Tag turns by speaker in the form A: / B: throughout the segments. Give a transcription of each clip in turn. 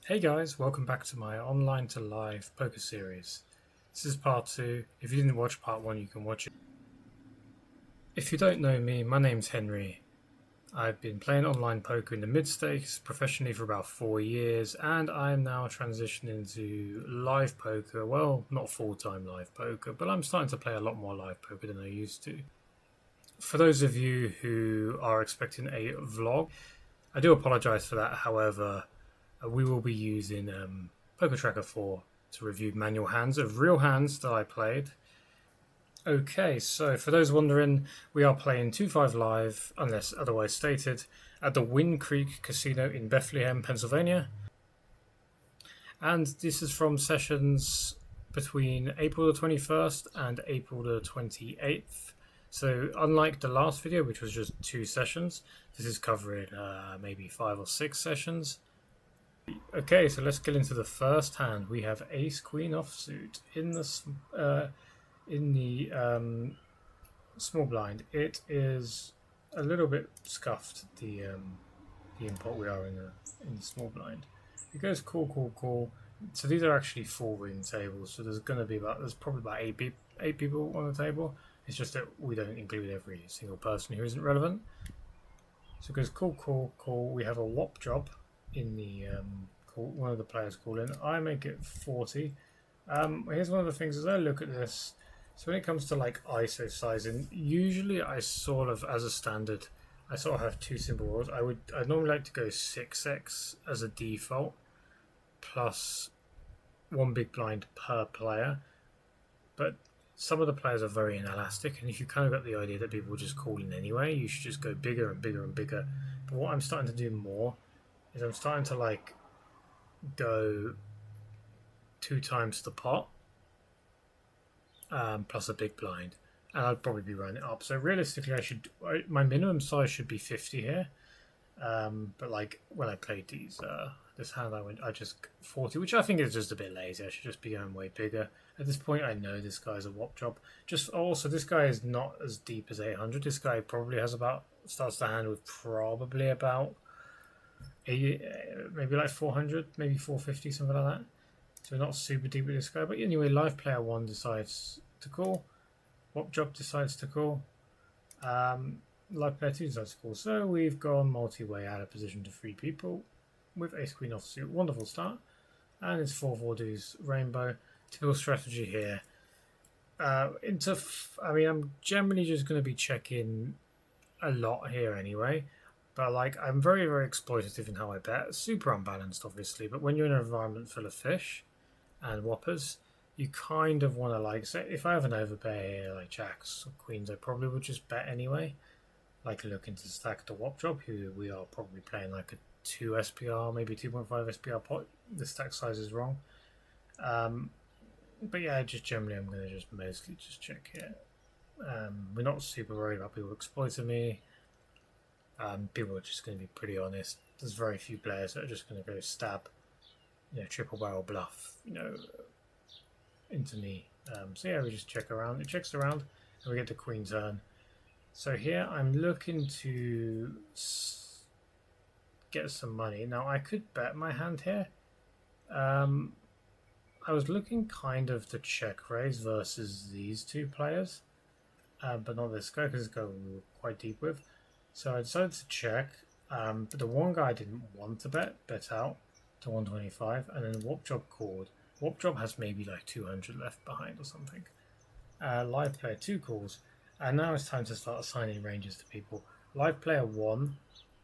A: Hey guys, welcome back to my online to live poker series. This is part 2. If you didn't watch part 1, you can watch it. If you don't know me, my name's Henry. I've been playing online poker in the mid-stakes professionally for about 4 years, and I'm now transitioning to live poker. Well, not full-time live poker, but I'm starting to play a lot more live poker than I used to. For those of you who are expecting a vlog, I do apologize for that. However, we will be using Poker Tracker 4 to review manual hands of real hands that I played. Okay, so for those wondering, we are playing 2-5 live, unless otherwise stated, at the Wind Creek Casino in Bethlehem, Pennsylvania. And this is from sessions between April the 21st and April the 28th. So unlike the last video, which was just 2 sessions, this is covering maybe 5 or 6 sessions. Okay, so let's get into the first hand. We have Ace Queen offsuit in the small blind. It is a little bit scuffed. The import we are in the small blind. It goes call. So these are actually 4 ring tables. So there's probably about eight people on the table. It's just that we don't include every single person who isn't relevant. So it goes call. We have a whop job in the one of the players call in. I make it 40. Here's one of the things as I look at this. So when it comes to like ISO sizing, usually I sort of, as a standard, I sort of have 2 simple rules. I'd normally like to go 6x as a default, plus 1 big blind per player. But some of the players are very inelastic, and if you kind of got the idea that people will just call in anyway, you should just go bigger and bigger and bigger. But what I'm starting to do more is I'm starting to like go 2 times the pot plus a big blind, and I'd probably be running it up. So realistically, my minimum size should be 50 here. But like when I played this hand, I just 40, which I think is just a bit lazy. I should just be going way bigger. At this point, I know this guy's a whop job. Just also, this guy is not as deep as 800. This guy probably starts the hand with probably about maybe like 400, maybe 450, something like that. So we're not super deep with this guy. But anyway, live player 1 decides to call. Whop job decides to call. Live player 2 decides to call. So we've gone multi-way out of position to 3 people with Ace Queen offsuit. Wonderful start. And it's 4-4 deuce rainbow. Typical strategy here. I'm generally just going to be checking a lot here anyway. But like, I'm very, very exploitative in how I bet. Super unbalanced, obviously. But when you're in an environment full of fish and whoppers, you kind of want to like, say, if I have an overpay here, like jacks or queens, I probably would just bet anyway. Like looking to stack the whop job, who we are probably playing like a 2 SPR, maybe 2.5 SPR pot. The stack size is wrong. But yeah, just generally I'm going to just mostly just check here. We're not super worried about people exploiting me. People are just going to be pretty honest. There's very few players that are just going to go stab, triple barrel bluff, into me. So yeah, we just check around. It checks around, and we get the queen turn. So here I'm looking to get some money. Now I could bet my hand here. I was looking kind of to check raise versus these 2 players, but not this guy, because this guy we were quite deep with. So I decided to check, but the one guy I didn't want to bet out to 125, and then Whop Job called. Whop Job has maybe like 200 left behind or something. Live player 2 calls, and now it's time to start assigning ranges to people. Live player 1,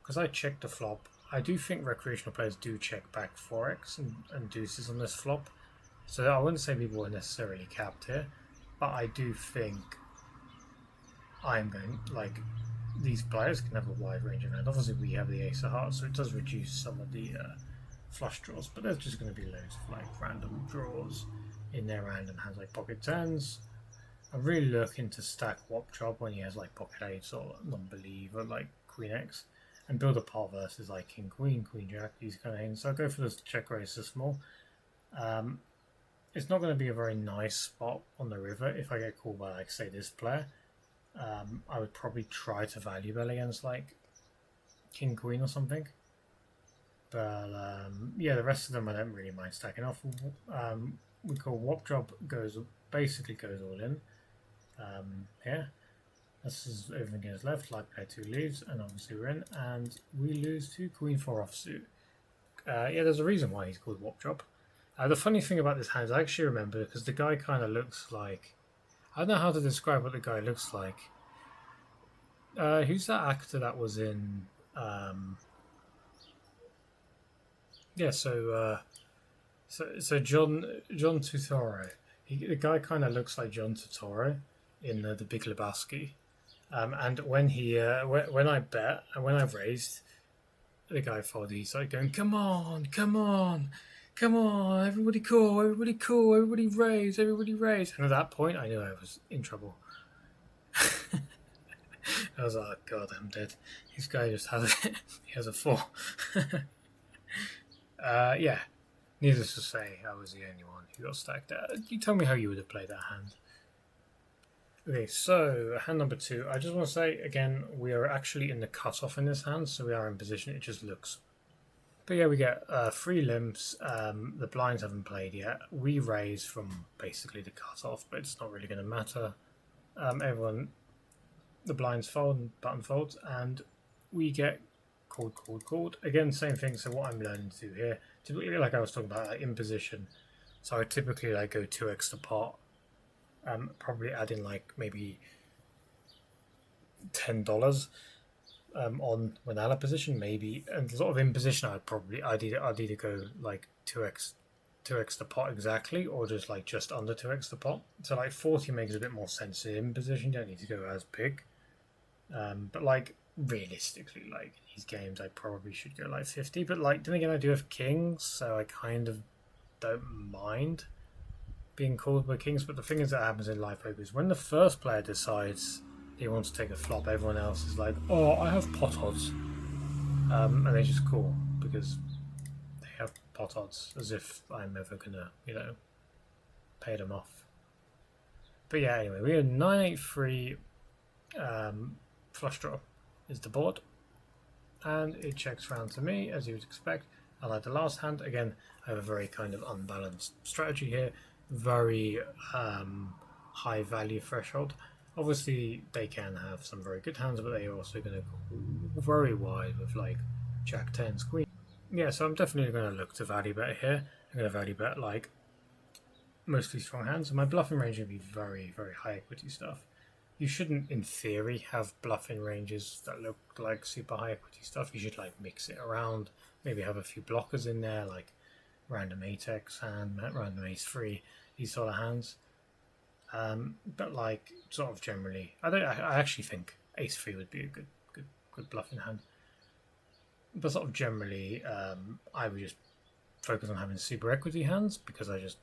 A: because I checked the flop, I do think recreational players do check back 4x and deuces on this flop. So I wouldn't say people are necessarily capped here, but I do think I'm going, like, these players can have a wide range of hands. Obviously we have the ace of hearts, so it does reduce some of the flush draws, but there's just going to be loads of like random draws in their random hands, like pocket tens. I'm really looking to stack whop job when he has like pocket eights or non-believer like queen x, and build a pot versus like king queen, queen jack, these kind of things. So I'll go for this check raise to small. It's not going to be a very nice spot on the river if I get called by, like, say, this player. I would probably try to value bet against, like, king queen or something. But yeah, the rest of them I don't really mind stacking off. We call Wop Drop basically goes all in. Here, this is everything goes left. Light player 2 leaves, and obviously we're in, and we lose to Queen 4 offsuit. Yeah, there's a reason why he's called Wop Drop. The funny thing about this hand is I actually remember because the guy kind of looks like, I don't know how to describe what the guy looks like. Who's that actor that was in? Yeah, so John Turturro. The guy kind of looks like John Turturro in the Big Lebowski. And when when I bet and when I've raised, the guy folded. He's like going, "Come on, come on, come on! Everybody cool, everybody cool, everybody raise, everybody raise." And at that point, I knew I was in trouble. I was like, "God, I'm dead." This guy just has he has a 4. Yeah. Needless to say, I was the only one who got stacked out. You tell me how you would have played that hand. Okay, so hand number 2. I just want to say again, we are actually in the cutoff in this hand, so we are in position. It just looks. But yeah, we get 3 limps. The blinds haven't played yet. We raise from basically the cutoff, but it's not really going to matter. The blinds fold and button folds, and we get called. Again, same thing. So what I'm learning to do here, typically, like I was talking about, like in position. So I typically like go 2x the pot. Probably add in like maybe $10 on when out of position, maybe, and sort of in position. I'd either go like 2x the pot exactly, or just under 2x the pot. So like 40 makes a bit more sense in position. You don't need to go as big. But like realistically, like these games, I probably should go like 50. But like then again, I do have kings, so I kind of don't mind being called by kings. But the thing is that happens in live poker is when the first player decides he wants to take a flop, everyone else is like, "Oh, I have pot odds," and they just call because they have pot odds, as if I'm ever gonna, pay them off. But yeah, anyway, we have 983 flush draw is the board, and it checks round to me as you would expect. I like the last hand. Again, I have a very kind of unbalanced strategy here, very high value threshold. Obviously they can have some very good hands, but they're also going to go very wide with like jack 10s, queen. Yeah, so I'm definitely going to look to value bet here. I'm going to value bet like mostly strong hands, and my bluffing range will be very, very high equity stuff. You shouldn't, in theory, have bluffing ranges that look like super high equity stuff. You should like mix it around, maybe have a few blockers in there, like random 8x hand, random ace 3, these sort of hands. But like sort of generally, I actually think ace 3 would be a good bluffing hand. But sort of generally, I would just focus on having super equity hands because I just,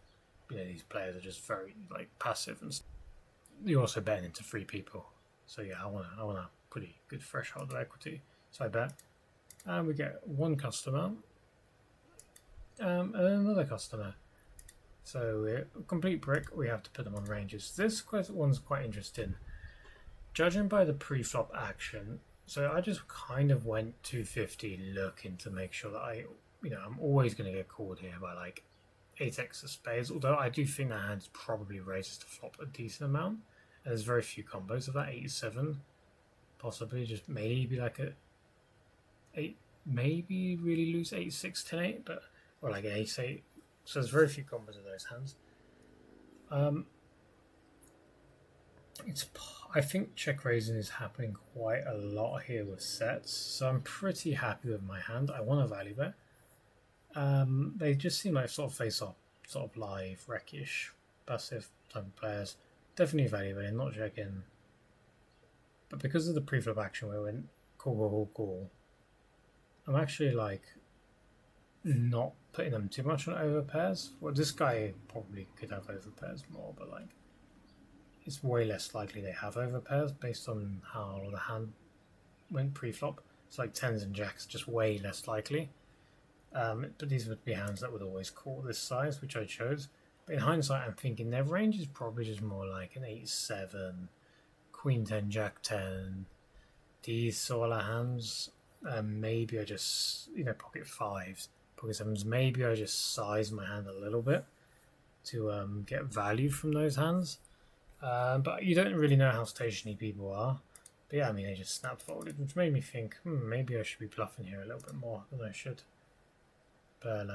A: these players are just very like passive and stuff. You're also betting into 3 people, so yeah, I want a pretty good threshold of equity. So I bet, and we get 1 customer, and another customer. So we're complete brick. We have to put them on ranges. This one's quite interesting. Judging by the pre-flop action, so I just kind of went 250 looking to make sure that I'm always going to get called here by like 8x of spades. Although I do think that hand probably raises the flop a decent amount. And there's very few combos of that 8-7, possibly just maybe like a 8, maybe really lose 8-6, 10-8, but or like an 8-8. So there's very few combos of those hands. I think check raising is happening quite a lot here with sets, so I'm pretty happy with my hand. I want to value bet. They just seem like sort of face off, sort of live, wreckish, passive type of players. Definitely value betting, not checking. But because of the pre-flop action where we went call, I'm actually like not putting them too much on overpairs. Well, this guy probably could have overpairs more, but like it's way less likely they have overpairs based on how the hand went pre-flop. It's like 10s and jacks, just way less likely. But these would be hands that would always call this size, which I chose. But in hindsight, I'm thinking their range is probably just more like an 8-7, queen 10, jack 10, these sort of hands. maybe I just, pocket fives, pocket sevens, maybe I just size my hand a little bit to get value from those hands. But you don't really know how stationy people are. But yeah, I mean, they just snap folded, which made me think, maybe I should be bluffing here a little bit more than I should. But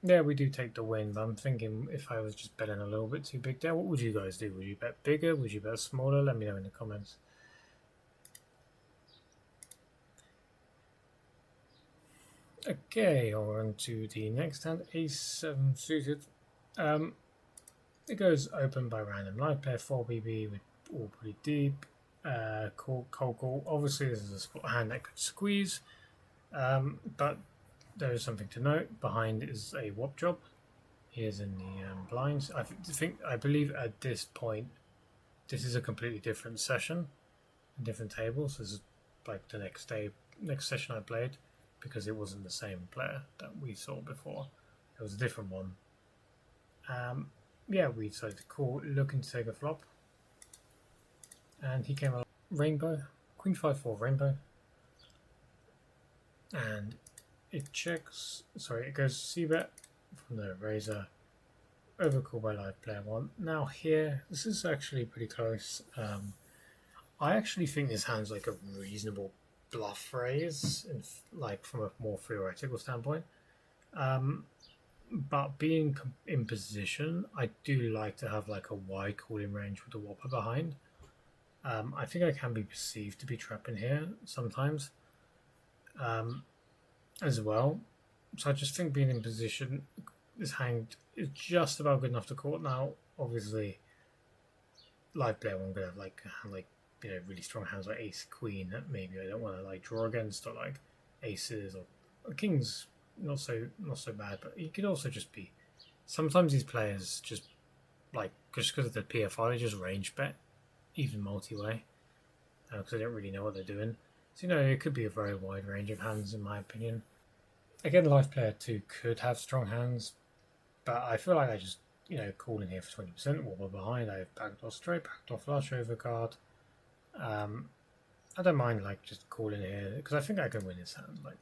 A: yeah, we do take the win, but I'm thinking if I was just betting a little bit too big there, what would you guys do? Would you bet bigger? Would you bet smaller? Let me know in the comments. Okay, on to the next hand, ace-7 suited. It goes open by random live pair, 4BB with all pretty deep. Call. Obviously, this is a hand that could squeeze, but there is something to note. Behind is a wop job. He is in the blinds. I believe at this point, this is a completely different session, different tables. This is like the next session I played, because it wasn't the same player that we saw before. It was a different one. Yeah, we decided to call, looking to take a flop, and he came along. Rainbow, Queen 5-4 rainbow, and it checks. Sorry, it goes c-bet from the razor, overcall by live player 1. Now here, this is actually pretty close. I actually think this hand's like a reasonable bluff raise, like from a more theoretical standpoint. But being in position, I do like to have like a wide calling range with the whopper behind. I think I can be perceived to be trapping here sometimes as well. So I just think being in position, this hand is just about good enough to call. Now, obviously, live player 1 could have like really strong hands like ace queen that maybe I don't want to like draw against, or like aces or kings. Not so bad, but he could also just be. Sometimes these players just like just because of the PFI, they just range bet, even multi-way, because they don't really know what they're doing. So it could be a very wide range of hands in my opinion. Again, live player 2 could have strong hands, but I feel like I just call in here for 20%. Wobble behind. I have backdoor straight, backdoor flush, overcard. I don't mind like just calling here because I think I can win this hand like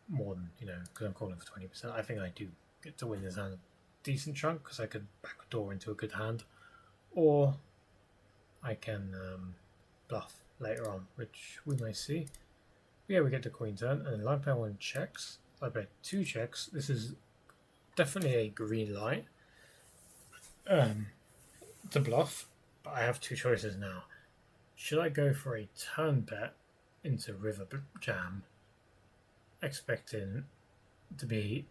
A: more than because I'm calling for 20%. I think I do get to win this hand a decent chunk because I could backdoor into a good hand, or I can bluff later on, which we may see. But yeah, we get the queen turn, and then live player 1 checks. Live player 2 checks. This is definitely a green light to bluff, but I have two choices now. Should I go for a turn bet into river jam, expecting to be,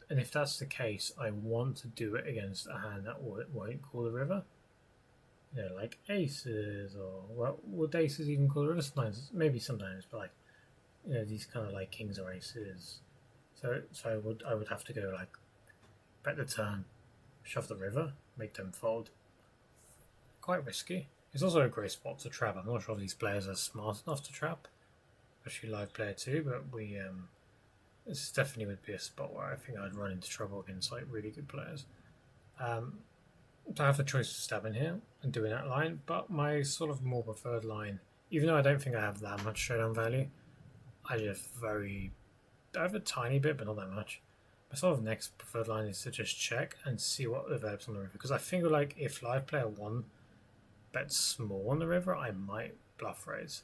A: and if that's the case, I want to do it against a hand that won't call the river. Like aces, or would aces even call the river? Sometimes, maybe sometimes, but like, these kind of like kings or aces. So I would have to go like bet the turn, shove the river, make them fold. Quite risky. It's also a great spot to trap. I'm not sure if these players are smart enough to trap, especially live player 2, but this definitely would be a spot where I think I'd run into trouble against like really good players. So I have the choice to stab in here and doing that line, but my sort of more preferred line, even though I don't think I have that much showdown value, I have a tiny bit, but not that much. My sort of next preferred line is to just check and see what develops on the river, because I feel like if live player 1 bets small on the river, I might bluff raise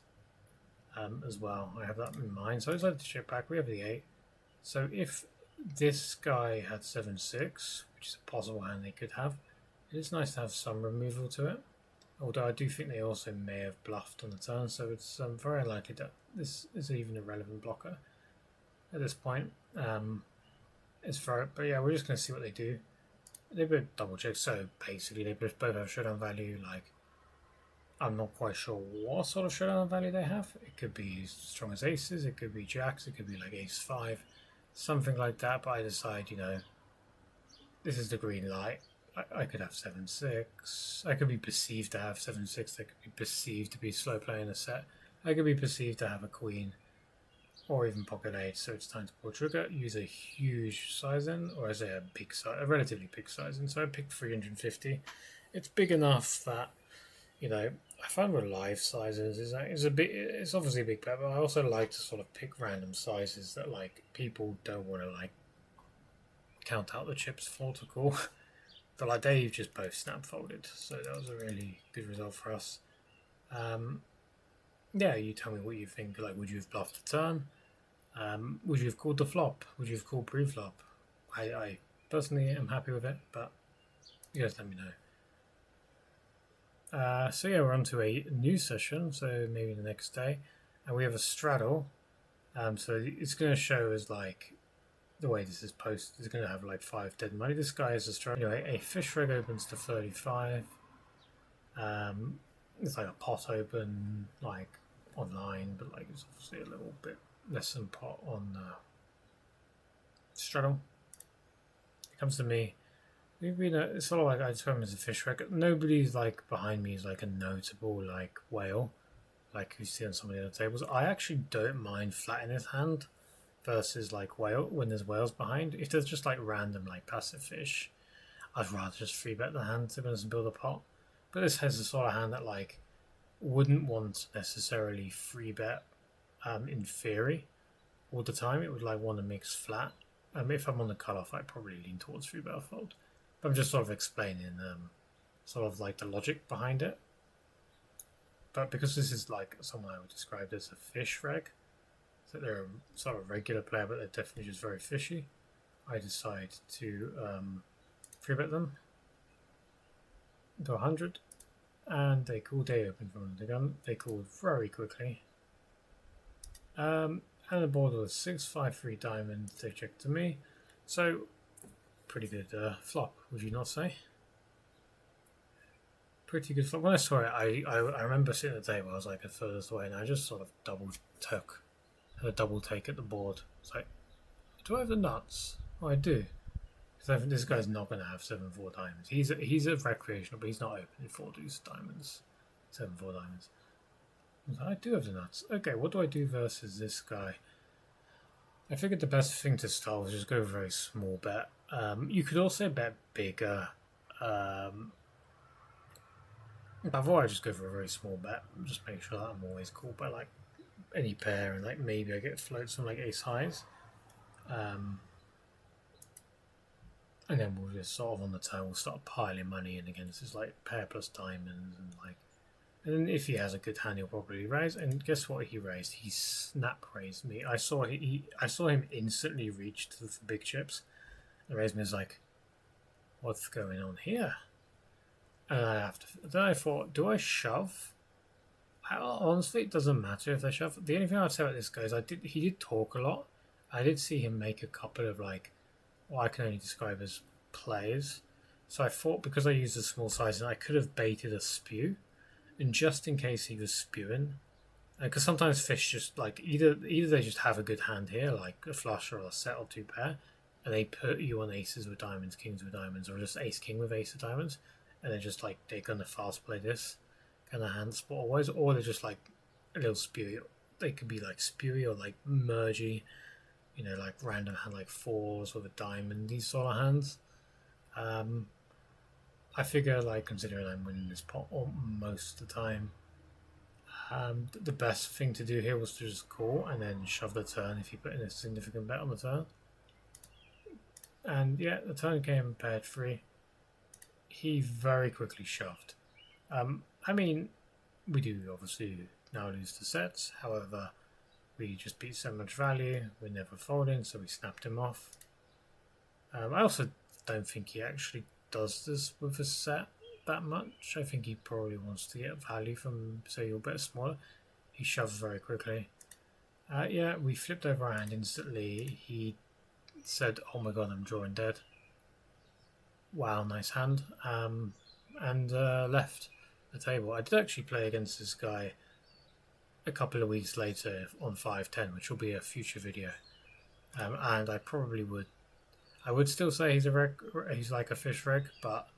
A: as well. I have that in mind, so I decided to check back. We have the 8. So if this guy had 7-6, which is a possible hand they could have, it is nice to have some removal to it. Although I do think they also may have bluffed on the turn, so it's very unlikely that this is even a relevant blocker at this point. But yeah, we're just going to see what they do. They both double check, so basically they both have showdown value. Like, I'm not quite sure what sort of showdown value they have. It could be as strong as aces, it could be jacks, it could be like ace-5, something like that. But I decide, this is the green light. I could have 7-6. I could be perceived to have 7-6. I could be perceived to be slow playing a set. I could be perceived to have a queen, or even pocket 8. So it's time to pull trigger. Use a huge size in, or I say a relatively big size in. So I picked 350. It's big enough that I find with live sizes it's obviously a big bet, but I also like to sort of pick random sizes that like people don't want to like count out the chips for to call. But like they've just both snap folded, so that was a really good result for us. Yeah, you tell me what you think. Like, would you have bluffed the turn? Would you have called the flop? Would you have called pre-flop? I personally am happy with it, but you guys let me know. So yeah, we're on to a new session, so maybe the next day, and we have a straddle. So it's going to show as like the way this is posted is going to have like 5 dead money. This guy is a straddle. Anyway, a fish reg opens to 35. It's like a pot open, like online, but like it's obviously a little bit less than pot on straddle. It comes to me. We've been it's sort of like I describe him as a fish wreck. Nobody's like behind me is like a notable like whale, like you see on some of the other tables. I actually don't mind flattening his hand versus like whale when there's whales behind. If there's just like random like passive fish, I'd rather just free bet the hand to build a pot. But this has a sort of hand that like wouldn't want to necessarily free bet in theory all the time. It would like want to mix flat. If I'm on the cutoff, I'd probably lean towards free bet or fold. I'm just sort of explaining sort of like the logic behind it. But because this is like someone I would describe as a fish reg, so they're a sort of regular player, but they're definitely just very fishy, I decide to free bet them to 100, and they call day open from the gun. They called very quickly. And the board was 6-5-3 diamonds. They checked to me, so pretty good flop, would you not say? Pretty good flop. When I saw it, I remember sitting at the table. I was like a furthest away, and I just sort of had a double take at the board. It's like, do I have the nuts? Oh, I do. Because I think this guy's not going to have 7-4 diamonds. He's a recreational, but he's not opening 4 deuce diamonds, 7-4 diamonds. I do have the nuts. Okay, what do I do versus this guy? I figured the best thing to start was just go for a very small bet. You could also bet bigger. Before I just go for a very small bet, just make sure that I'm always called by like any pair, and like maybe I get floats from like ace highs. And then we'll just sort of on the turn we'll start piling money in against this like pair plus diamonds and like. And then if he has a good hand, he'll probably raise. And guess what? He raised. He snap raised me. I saw him instantly reach to the big chips. And raised me was like, what's going on here? And then I thought, do I shove? Honestly, it doesn't matter if I shove. The only thing I'd say about this guy is he did talk a lot. I did see him make a couple of like what I can only describe as plays. So I thought because I used a small size, and I could have baited a spew. And just in case he was spewing, because sometimes fish just like either they just have a good hand here, like a flush or a set or 2 pair, and they put you on aces with diamonds, kings with diamonds, or just ace king with ace of diamonds, and they're just like they're gonna fast play this kind of hand spot always, or they're just like a little spewy. They could be like spewy or like mergy, like random hand like 4s with a diamond, these sort of hands. I figure, like, considering I'm winning this pot most of the time, the best thing to do here was to just call and then shove the turn if you put in a significant bet on the turn. And yeah, the turn came paired free. He very quickly shoved. I mean, we do obviously now lose the sets. However, we just beat so much value. We're never folding, so we snapped him off. I also don't think he actually does this with a set that much. I think he probably wants to get value from, say, your bet smaller. He shoves very quickly. Yeah, we flipped over our hand instantly. He said, oh my god, I'm drawing dead. Wow, nice hand. And left the table. I did actually play against this guy a couple of weeks later on 5-10, which will be a future video. And I probably would. I would still say he's like a fish reg, but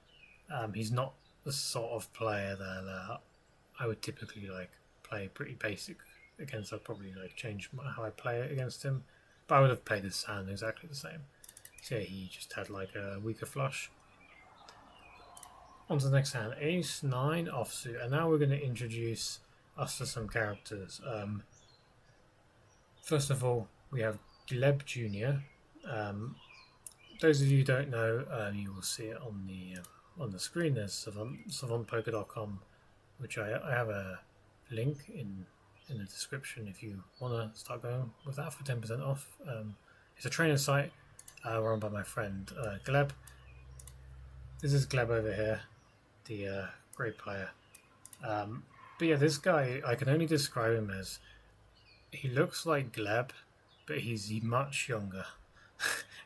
A: he's not the sort of player that I would typically like play pretty basic against. I'd probably like change how I play it against him, but I would have played this hand exactly the same. So yeah, he just had like a weaker flush. On to the next hand, Ace 9 offsuit, and now we're going to introduce us to some characters. First of all, we have Gleb Jr. Those of you who don't know, you will see it on the screen. There's savantpoker.com, which I have a link in the description if you want to start going with that for 10% off. It's a training site run by my friend Gleb. This is Gleb over here, the great player. But yeah, this guy, I can only describe him as, he looks like Gleb, but he's much younger.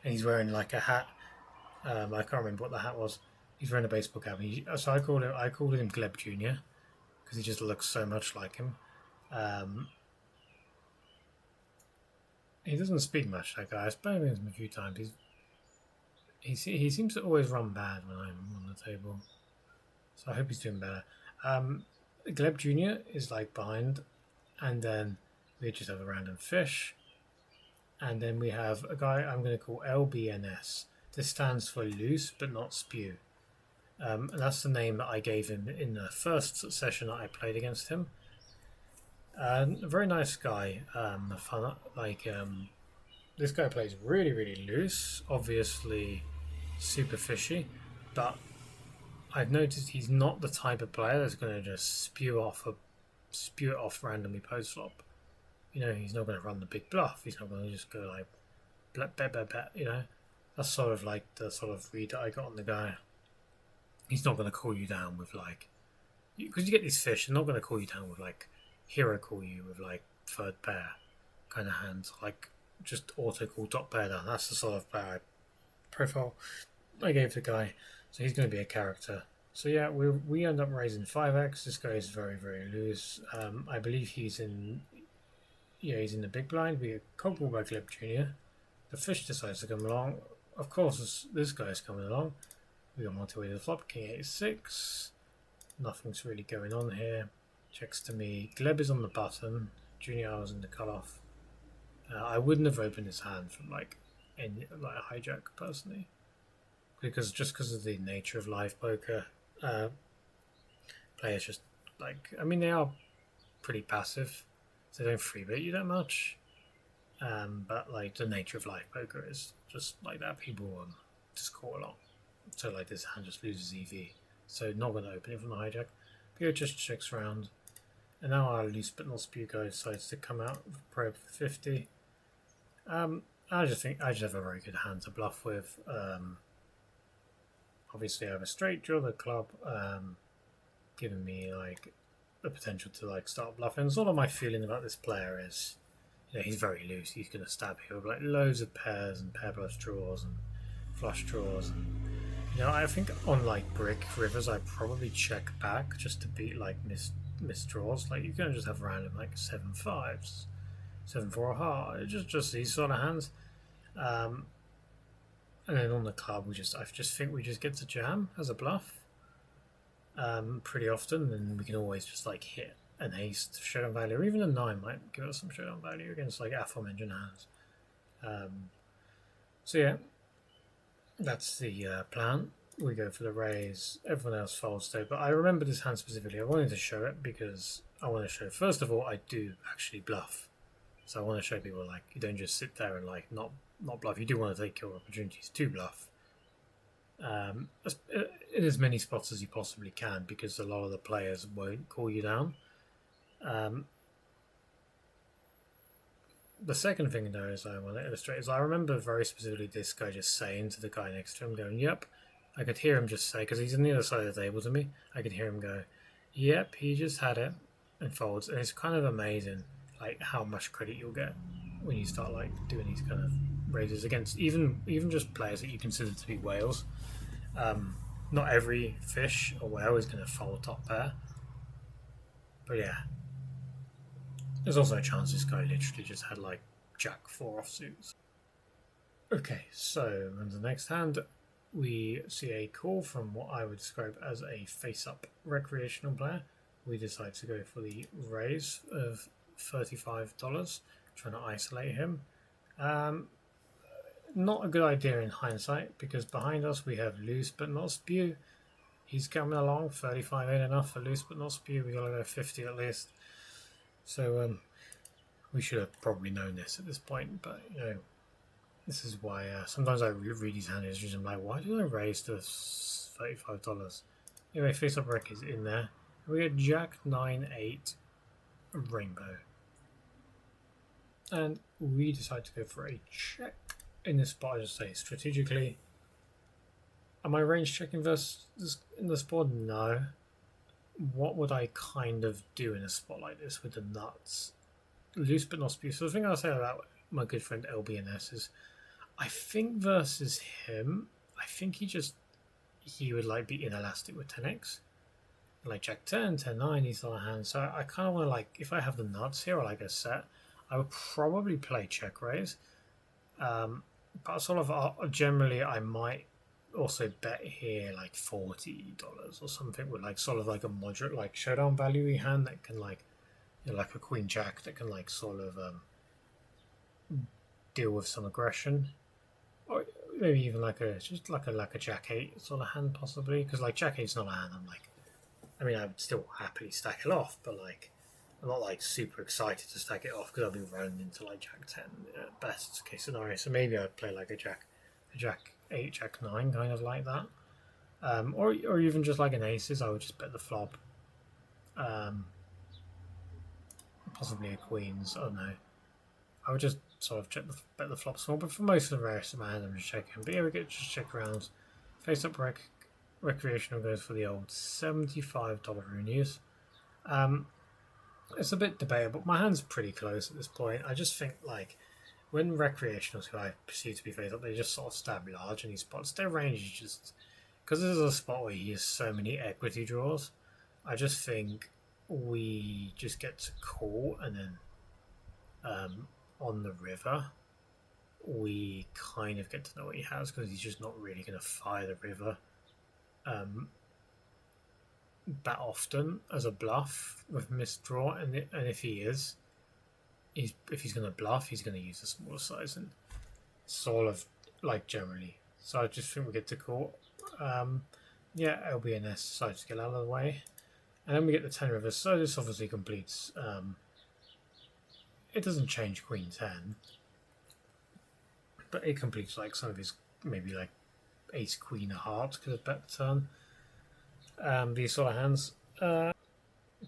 A: And he's wearing like a hat. I can't remember what the hat was. He's wearing a baseball cap. So I called him Gleb Jr. because he just looks so much like him. He doesn't speak much, that guy. I've spoken to him a few times. He seems to always run bad when I'm on the table. So I hope he's doing better. Gleb Jr. is like behind, and then we just have a random fish. And then we have a guy I'm going to call LBNS. This stands for loose but not spew. And that's the name that I gave him in the first session that I played against him. A very nice guy. This guy plays really, really loose. Obviously super fishy. But I've noticed he's not the type of player that's going to just spew it off randomly post flop. You know, he's not going to run the big bluff. He's not going to just go like, bet, you know. That's sort of like the sort of read that I got on the guy. He's not going to call you down with like, because you get these fish, they're not going to call you down with like, hero call you with like third pair kind of hands, like just auto call top pair down. That's the sort of player profile I gave the guy. So he's going to be a character. So yeah, we end up raising 5x. This guy is very, very loose. I believe he's in the big blind. We get cold ball by Gleb Jr. The fish decides to come along. Of course, this guy's coming along. We got multi-way to the flop. King 8-6. Nothing's really going on here. Checks to me. Gleb is on the button. Junior was in the cutoff. I wouldn't have opened his hand from like a hijack personally, because of the nature of live poker. Players just they are pretty passive. So they don't freebet you that much. But like the nature of live poker is just like that. People just call a lot. So like this hand just loses EV. So not going to open it from the hijack. Pio just checks around. And now our loose but not spew guy decides to come out with probe for 50. I just have a very good hand to bluff with. Obviously I have a straight draw the club, giving me like the potential to like start bluffing. Sort of my feeling about this player is, he's very loose. He's going to stab here with like loads of pairs and pair bluff draws and flush draws. And, I think on like brick rivers I probably check back just to beat like missed draws. Like you're going to just have random like 7-5s, 7-4 heart, just these sort of hands. And then on the club I just think we just get to jam as a bluff pretty often, and we can always just like hit an ace to showdown value, or even a 9 might give us some showdown value against like aforementioned hands. So yeah, that's the plan. We go for the raise, everyone else folds though, but I remember this hand specifically. I wanted to show it because I want to show, first of all, I do actually bluff. So I want to show people like you don't just sit there and like not bluff. You do want to take your opportunities to bluff in as many spots as you possibly can, because a lot of the players won't call you down. The second thing though is I want to illustrate is I remember very specifically this guy just saying to the guy next to him, going, "Yep." I could hear him just say, because he's on the other side of the table to me, I could hear him go, "Yep, he just had it," and folds. And it's kind of amazing like how much credit you'll get when you start like doing these kind of raises against even just players that you consider to be whales. Not every fish or whale is going to fold top pair, but yeah, there's also a chance this guy literally just had like Jack 4 offsuits. Okay, so on the next hand we see a call from what I would describe as a face-up recreational player. We decide to go for the raise of $35, trying to isolate him. Not a good idea in hindsight, because behind us we have loose but not spew. he's coming along. 35 ain't enough for loose but not spew. We gotta go 50 at least. So we should have probably known this at this point, but you know, this is why sometimes I read these hand histories and I'm like, why did I raise to $35? Anyway, face up wreck is in there. We get Jack 9-8 rainbow, and we decide to go for a check in this spot. I just say strategically. Am I range checking versus in this board? No. What would I kind of do in a spot like this with the nuts? Loose but not spew. So the thing I'll say about my good friend LBNS is, I think versus him, I think he would like be inelastic with 10x. Like Jack 10, 10 9, he's on a hand. So I kind of want to, like, if I have the nuts here or like a set, I would probably play check raise. But sort of generally I might also bet here like $40 or something with like sort of like a moderate like showdown value hand that can like, you know, like a queen jack that can like sort of deal with some aggression, or maybe even like a jack 8 sort of hand possibly, because like jack 8's not a hand I mean I would still happily stack it off, but like I'm not like super excited to stack it off because I'll be running into like jack 10 at best case scenario. So maybe I'd play like a jack 8, jack 9 kind of like that, or even just like an aces. I would just bet the flop, possibly a queens. Oh no, I would just sort of bet the flop small. But for most of the rest of my hand, I'm just checking. But yeah, we get just check arounds. Face up recreational goes for the old $75 Roonies. It's a bit debatable. My hand's pretty close at this point. I just think like when recreationals, who I perceive to be face up, they just sort of stab large in these spots. Their range is just, because this is a spot where he has so many equity draws, I just think we just get to call, and then on the river we kind of get to know what he has, because he's just not really going to fire the river that often as a bluff with misdraw, and if he is, if he's going to bluff, he's going to use a smaller size, and sort of like generally. So I just think we get to call. Yeah, LBNS decides to get out of the way, and then we get the 10 rivers. So this obviously completes. It doesn't change Queen 10, but it completes like some of his maybe like Ace Queen of Hearts because of bet the turn. These sort of hands.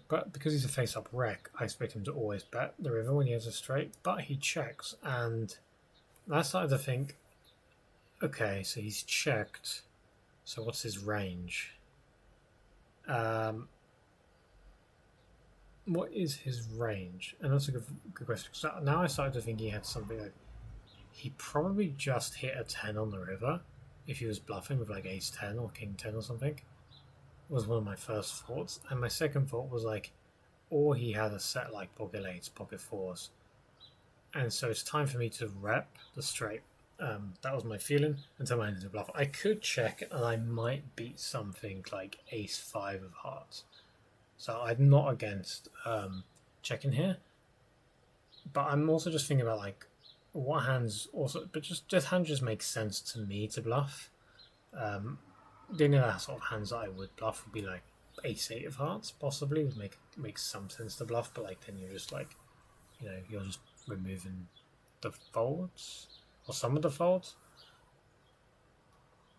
A: But because he's a face-up wreck, I expect him to always bet the river when he has a straight. But he checks, and I started to think, okay, so he's checked. So what's his range? What is his range? And that's a good question. So now I started to think he had something like he probably just hit a 10 on the river if he was bluffing with like Ace 10 or King 10 or something. Was one of my first thoughts, and my second thought was like, or he had a set like pocket 8s, pocket 4s, and so it's time for me to rep the straight. That was my feeling until I ended the bluff. I could check and I might beat something like Ace 5 of hearts, so I'm not against checking here, but I'm also just thinking about like what hands also, but just hand just makes sense to me to bluff. The only other sort of hands that I would bluff would be like Ace 8 of hearts, possibly would make some sense to bluff, but like then you're just like, you know, you're just removing the folds or some of the folds.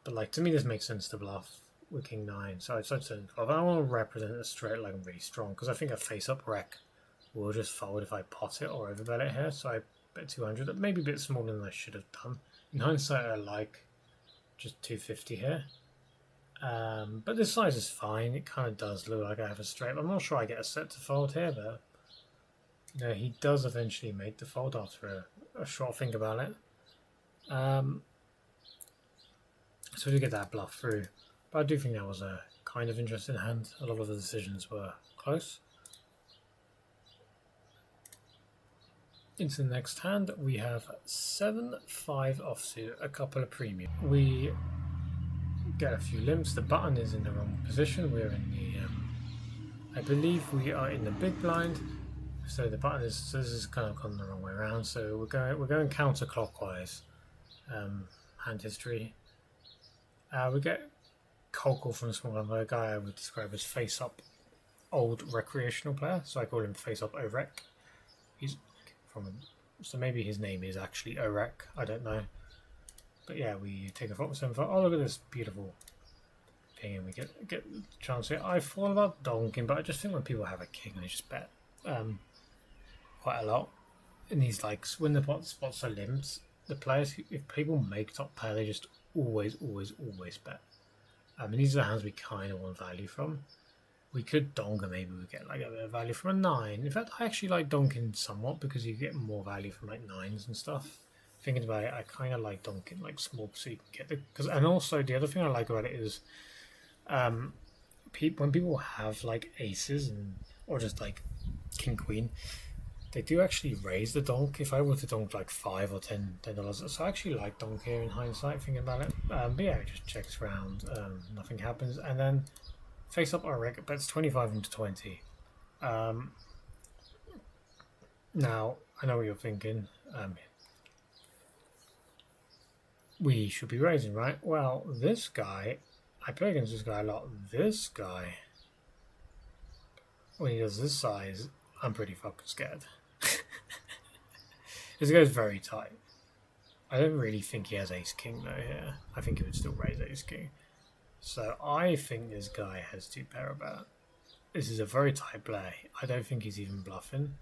A: But like to me, this makes sense to bluff with King 9. So I decided to bluff. I don't want to represent it straight like I'm really strong, because I think a face-up wreck will just fold if I pot it or overbet it here. So I bet 200. That may be a bit smaller than I should have done. In hindsight, I like just 250 here. But this size is fine. It kind of does look like I have a straight. I'm not sure I get a set to fold here, but you know, he does eventually make the fold after a short think about it. So we get that bluff through. But I do think that was a kind of interesting hand. A lot of the decisions were close. Into the next hand, we have 7-5 offsuit, a couple of premium. We get a few limps. The button is in the wrong position. We're in the I believe we are in the big blind, so the button is, so this is kind of gone the wrong way around, so we're going counterclockwise. Hand history, we get cold call from a small number, a guy I would describe as face-up old recreational player, so I call him face-up Orek. He's from, so maybe his name is actually Orek, I don't know. But yeah, we take a photo of him. Oh, look at this beautiful thing, and we get the chance here. I thought about donking, but I just think when people have a king, they just bet quite a lot. And these, like, when the spots are limped, the players, if people make top pair, they just always bet. And these are the hands we kind of want value from. We could donk and maybe we get like a bit of value from a 9. In fact, I actually like donking somewhat because you get more value from like 9s and stuff. Thinking about it, I kind of like donking like small so you can get the... And also the other thing I like about it is when people have like aces or just like king queen, they do actually raise the donk. If I were to donk like $5 or $10, so I actually like donk here in hindsight, thinking about it. But yeah, it just checks around, nothing happens, and then face up Orek bets 25 into 20. Now I know what you're thinking. We should be raising, right? Well, this guy, I play against this guy a lot. This guy, when he does this size, I'm pretty fucking scared. This guy's very tight. I don't really think he has ace king though here. I think he would still raise ace king. So I think this guy has 2 pair about. This is a very tight play. I don't think he's even bluffing.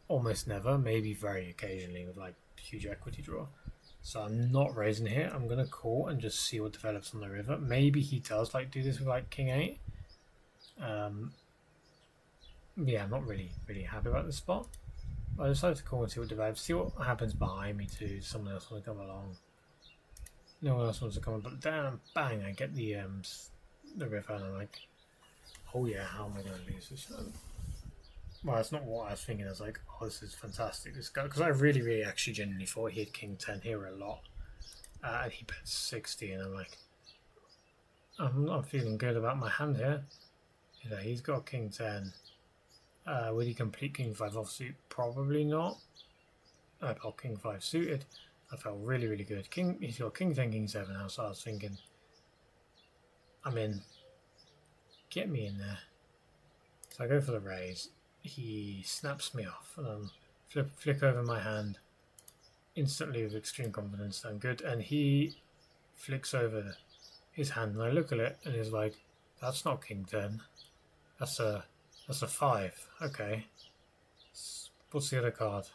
A: Almost never, maybe very occasionally with like huge equity draw. So I'm not raising here. I'm gonna call and just see what develops on the river. Maybe he does like do this with like king 8. Yeah, I'm not really happy about this spot. I decided to call and see what develops. See what happens behind me too. Someone else wants to come along. No one else wants to come along. But damn, bang! I get the river, and I'm like, oh yeah, how am I going to lose this? Well, that's not what I was thinking. I was like, oh, this is fantastic. This guy, because I really actually genuinely thought he had king 10 here a lot, and he bet 60, and I'm like, I'm not feeling good about my hand here. Yeah, he's got king 10. Would he complete king 5 offsuit? Probably not. I got king 5 suited. I felt really good. He's got king 10, king 7 now, so I was thinking, I'm in. Get me in there. So I go for the raise. He snaps me off, and flick over my hand instantly with extreme confidence. I'm good, and he flicks over his hand, and I look at it, and he's like, "That's not king 10. That's a 5. Okay. What's the other card?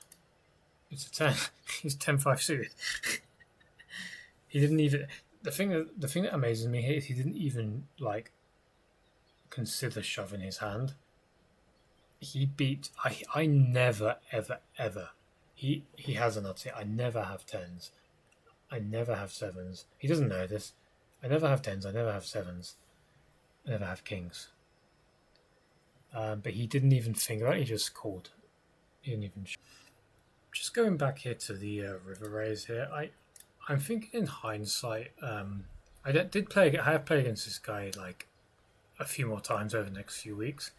A: It's a 10. He's 10-5 suited. He didn't even. The thing that amazes me here is he didn't even like consider shoving his hand. He beat. I never ever. He has a nuts here. I never have 10s. I never have 7s. He doesn't know this. I never have 10s. I never have 7s. I never have kings. But he didn't even think about it. He just called. He didn't even. Just going back here to the river raise here. I'm thinking in hindsight. I did play. I have played against this guy like a few more times over the next few weeks.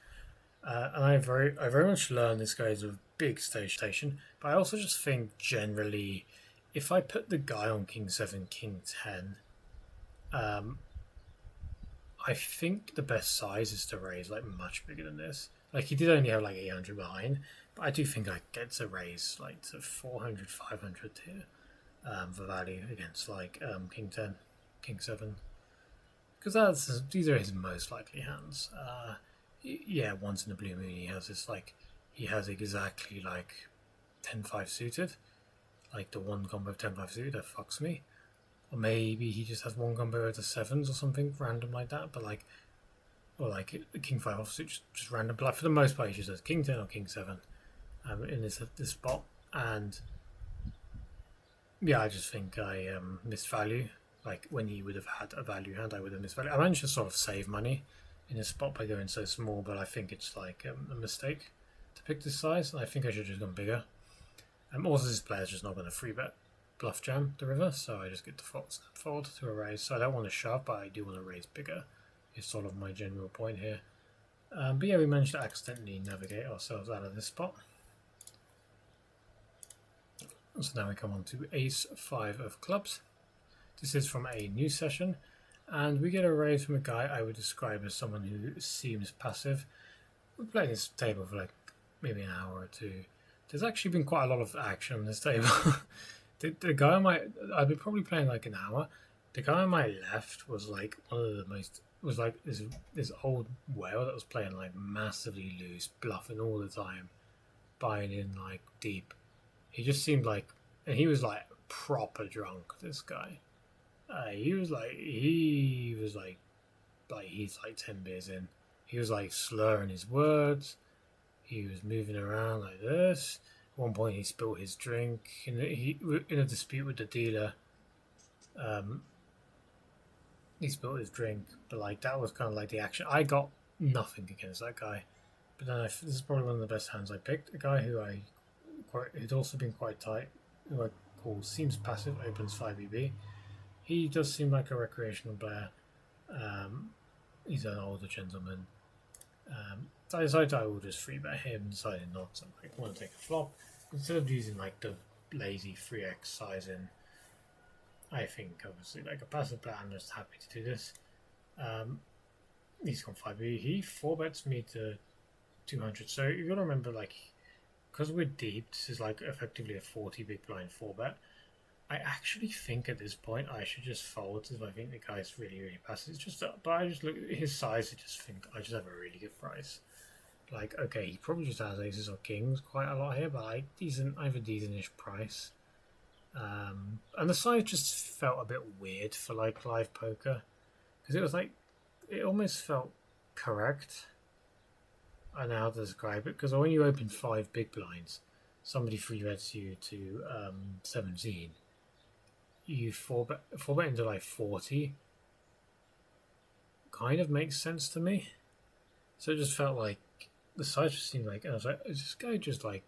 A: And I very much learned this guy is a big station, but I also just think generally, if I put the guy on king 7, king 10, I think the best size is to raise like much bigger than this. Like he did only have like 800 behind, but I do think I get to raise like to 400, 500 here for value against like king 10, king 7, because these are his most likely hands. Yeah, once in a blue moon he has this like he has exactly like 10-5 suited, like the one combo of 10-5 suited that fucks me, or maybe he just has one combo of the 7s or something random like that. But like, or like king 5 offsuit just random. But like for the most part, he just has king 10 or king 7 in this spot, and yeah, I just think I missed value. Like when he would have had a value hand, I would have missed value. I managed to sort of save money in this spot by going so small, but I think it's like a mistake to pick this size, and I think I should have just gone bigger. Also, this player's just not going to free bet bluff jam the river, so I just get to fold to a raise. So I don't want to shove, but I do want to raise bigger. Is sort of my general point here. But yeah, we managed to accidentally navigate ourselves out of this spot. So now we come on to Ace 5 of clubs. This is from a new session. and we get a raise from a guy I would describe as someone who seems passive. We played this table for like maybe an hour or two. There's actually been quite a lot of action on this table. the guy on my, I've been probably playing like an hour. The guy on my left was like one of the most, was like this old whale that was playing like massively loose, bluffing all the time, buying in like deep. He just seemed like, and he was like proper drunk. This guy, he was like he's like 10 beers in. He was like slurring his words. He was moving around like this. At one point, he spilled his drink in a dispute with the dealer. He spilled his drink, but like that was kind of like the action. I got nothing against that guy, but then this is probably one of the best hands I picked. A guy who'd also been quite tight, who I call seems passive, opens 5EB. He does seem like a recreational player. He's an older gentleman. So I decided I will just free bet him, decided not to. I want to take a flop. Instead of using like the lazy 3x sizing, I think obviously like a passive player, I'm just happy to do this. He's gone 5B. He 4-bets me to 200. So you gotta remember, like, because we're deep, this is like effectively a 40 big blind 4-bet. I actually think at this point I should just fold if I think the guy's really, really passive. It's just, but I just look at his size. I just think I just have a really good price. Like, okay, he probably just has aces or kings quite a lot here, but I have a decentish price. And the size just felt a bit weird for like live poker, because it was like, it almost felt correct. I don't know how to describe it, because when you open 5 big blinds, somebody free bets you to 17. You 4-bet into like 40. Kind of makes sense to me. So it just felt like the size just seemed like, and I was like, is this guy just like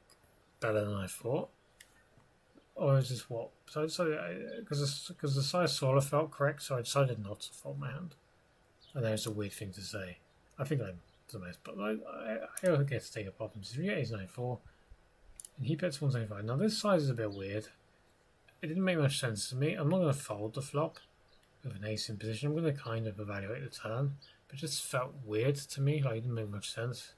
A: better than I thought? Or is this what? So because the size sort of felt correct, so I decided not to fold my hand. I know it's a weird thing to say. I think I'm the most, but I also get to take a pop and just get ace 94, and he bets 175. Now this size is a bit weird. It didn't make much sense to me. I'm not going to fold the flop with an ace in position. I'm going to kind of evaluate the turn, but it just felt weird to me. Like it didn't make much sense.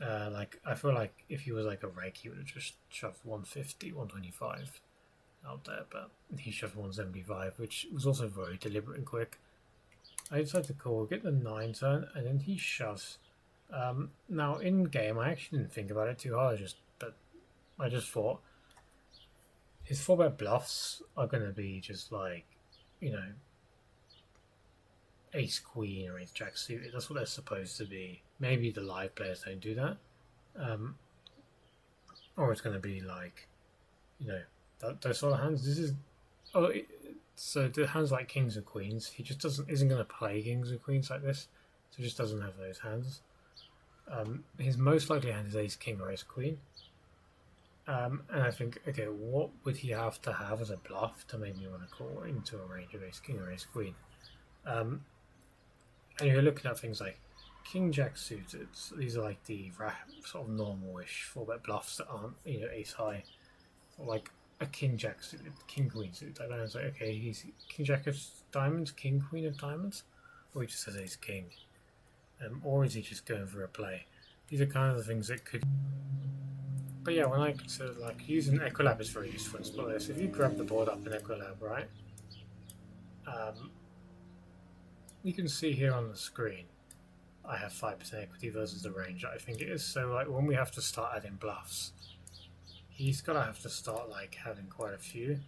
A: Like I feel like if he was like a rake, he would have just shoved 150, 125 out there, but he shoved 175, which was also very deliberate and quick. I decided to call, get the 9 turn, and then he shoves. Now in game, I actually didn't think about it too hard. I just thought his 4-bet bluffs are going to be just like, you know, ace queen or ace jack suited. That's what they're supposed to be. Maybe the live players don't do that, or it's going to be like, you know, those sort of hands. This is so the hands like kings or queens. He just isn't going to play kings or queens like this. So he just doesn't have those hands. His most likely hand is ace king or ace queen. And I think, okay, what would he have to have as a bluff to make me want to call into a range of ace king or ace queen? And you're looking at things like king jack suited. So these are like the sort of normal-ish 4-bet bluffs that aren't, you know, ace high. Or like a king jack suited, king queen suited. I was like, okay, he's king jack of diamonds, king queen of diamonds, or he just has ace king, or is he just going for a play? These are kind of the things that could. But yeah, when I consider like using Equilab is very useful in spot this. If you grab the board up in Equilab, right, you can see here on the screen I have 5% equity versus the range I think it is. So like when we have to start adding bluffs, he's got to have to start like having quite a few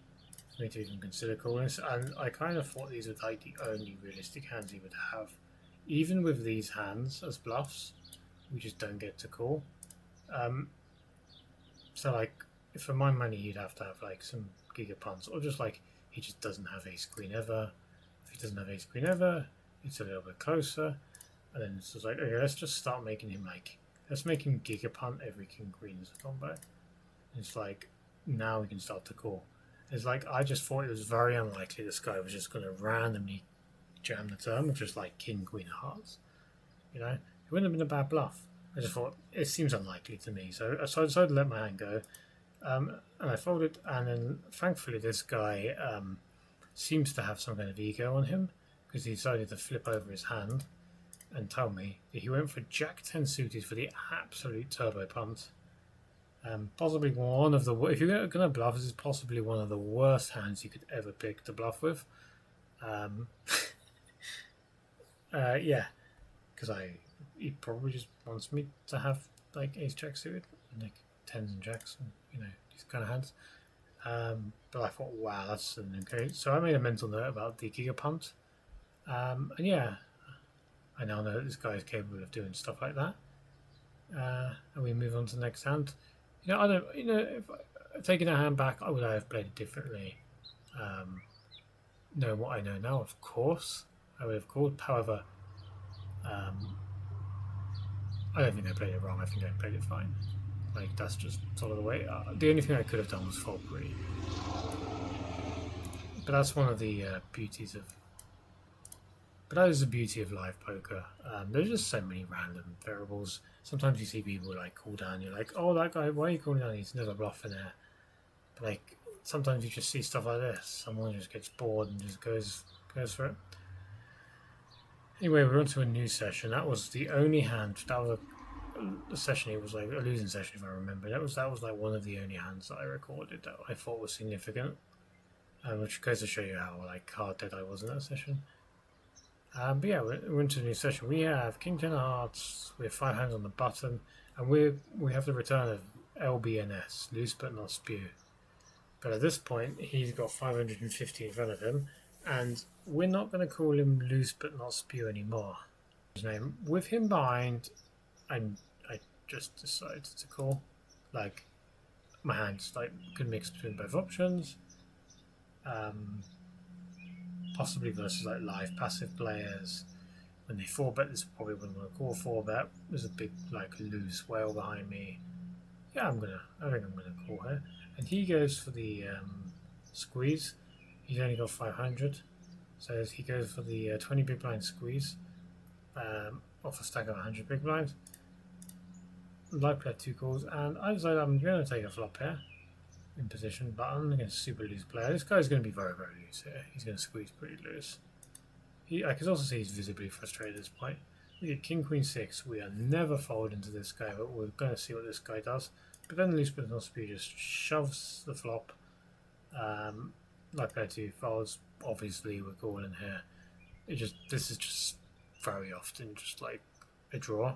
A: for me to even consider calling this. And I kind of thought these were like the only realistic hands he would have. Even with these hands as bluffs, we just don't get to call. So like, for my money, he'd have to have like some gigapunts, or just like he just doesn't have ace queen ever. If he doesn't have ace queen ever, it's a little bit closer. And then it's just like, okay, let's just start making him like, let's make him gigapunt every king queen as a combo. It's like, now we can start to call. It's like, I just thought it was very unlikely this guy was just going to randomly jam the turn with just like king queen of hearts. You know, it wouldn't have been a bad bluff. I just thought it seems unlikely to me, so I decided to let my hand go, and I folded. And then thankfully, this guy seems to have some kind of ego on him, because he decided to flip over his hand and tell me that he went for Jack 10 suited for the absolute turbo punt. Possibly one of the, if you're going to bluff, this is possibly one of the worst hands you could ever pick to bluff with. Yeah, because he probably just wants me to have like ace jack suited, like tens and jacks, and these kind of hands. But I thought, wow, that's an okay. So I made a mental note about the Giga punt, and yeah, I now know that this guy is capable of doing stuff like that. And we move on to the next hand. I don't. If taking a hand back, I would have played it differently. Knowing what I know now, of course, I would have called. However, I don't think I played it wrong. I think I played it fine. Like, that's just sort of the way. The only thing I could have done was fold pre. But that's one of the beauties of. But that is the beauty of live poker. There's just so many random variables. Sometimes you see people like call down. You're like, oh, that guy, why are you calling down? He's never bluffing there. But like, sometimes you just see stuff like this. Someone just gets bored and just goes for it. Anyway, we're on to a new session. That was the only hand. That was a session. It was like a losing session, if I remember. That was like one of the only hands that I recorded that I thought was significant, which goes to show you how like hard dead I was in that session. But yeah, we're into a new session. We have King 10 of Hearts. We have 5 hands on the button, and we have the return of LBNS, loose but not spew. But at this point, he's got 550 in front of him, and we're not going to call him loose but not spew anymore. His name with him behind, I just decided to call. Like, my hands like could mix between both options. Possibly versus like live passive players. When they 4-bet, this probably wouldn't want to call 4-bet. There's a big like loose whale behind me. Yeah, I think I'm gonna call her. And he goes for the squeeze. He's only got 500, so he goes for the 20 big blind squeeze off a stack of 100 big blinds. Live play 2 calls, and I decided I'm going to take a flop here in position, but I'm going to super loose player. This guy's going to be very, very loose here. He's going to squeeze pretty loose. I can also see he's visibly frustrated at this point. We get King Queen 6. We are never folding into this guy, but we're going to see what this guy does. But then loose but not speed just shoves the flop. Live player 2 folds. Obviously, we're calling here. This is just very often just like a draw.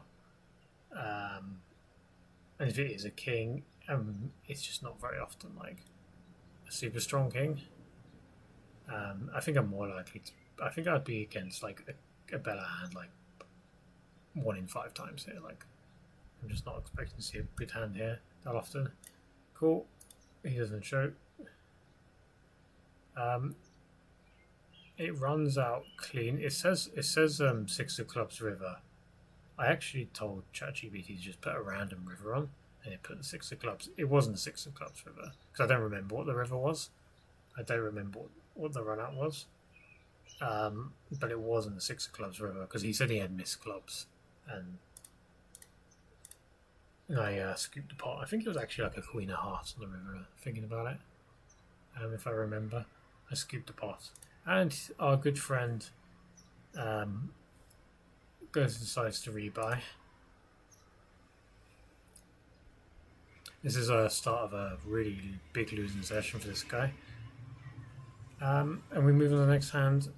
A: And if it is a king, it's just not very often like a super strong king. I think I'm more likely to. I think I'd be against like a better hand, like 1 in 5 times here. Like, I'm just not expecting to see a good hand here that often. Cool. He doesn't show. It runs out clean. It says 6 of clubs river. I actually told ChatGPT to just put a random river on, and it put the 6 of clubs. It wasn't a 6 of clubs river, because I don't remember what the river was. I don't remember what the run out was. But it wasn't the 6 of clubs river, because he said he had missed clubs. And I scooped the pot. I think it was actually like a queen of hearts on the river, thinking about it. If I remember. I scooped the pot. And our good friend decides to rebuy. This is a start of a really big losing session for this guy. And we move on to the next hand.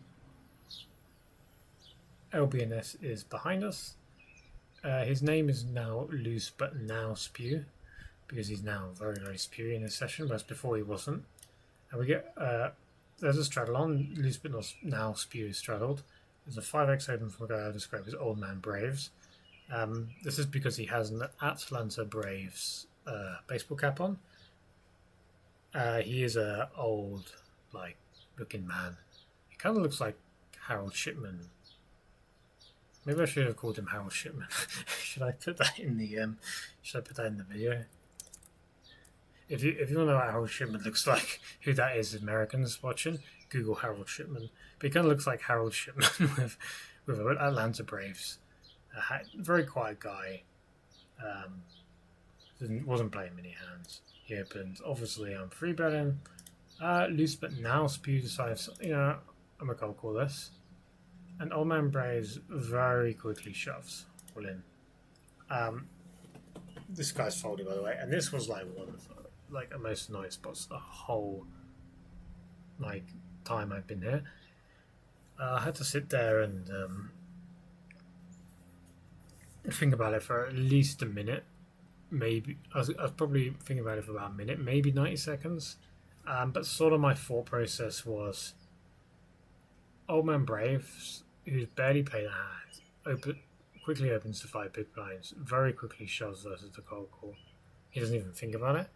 A: LBNS is behind us. His name is now loose but now spew, because he's now very, very spewy in this session, whereas before he wasn't. And we get there's a straddle on, loose but not now spew is straddled. There's a 5x open from a guy I described as Old Man Braves. This is because he has an Atlanta Braves baseball cap on. He is a old, like, looking man. He kind of looks like Harold Shipman. Maybe I should have called him Harold Shipman. Should I put that in the video? If you want to know what Harold Shipman looks like, who that is, Americans watching, Google Harold Shipman. But he kind of looks like Harold Shipman with Atlanta Braves. Very quiet guy. Wasn't playing many hands. He opened. Obviously, I'm free betting. Loose but now spew decides. I'm gonna call this. And Old Man Braves very quickly shoves all in. This guy's folded, by the way, and this was like one of the most annoying spots the whole like time I've been here. I had to sit there and think about it for at least a minute. Maybe I was probably thinking about it for about a minute, maybe 90 seconds. But sort of my thought process was Old Man Braves, who's barely played a hand, quickly opens to 5 big blinds, very quickly shoves versus the cold call. He doesn't even think about it.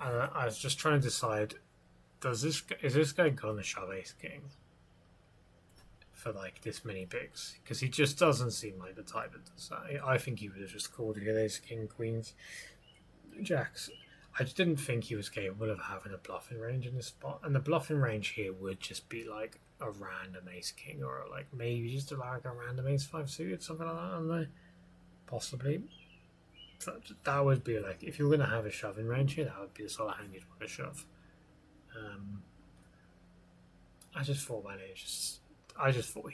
A: And I was just trying to decide, is this guy gonna shove ace king for like this many bigs? Because he just doesn't seem like the type that does that. I think he would have just called it ace king, queens, jacks. I just didn't think he was capable of having a bluffing range in this spot. And the bluffing range here would just be like a random ace king, or like maybe just like a random ace 5 suited, something like that. I don't know. Possibly. That would be like, if you were going to have a shoving range here, that would be the sort of hand you'd want to shove. I just thought, man, I just thought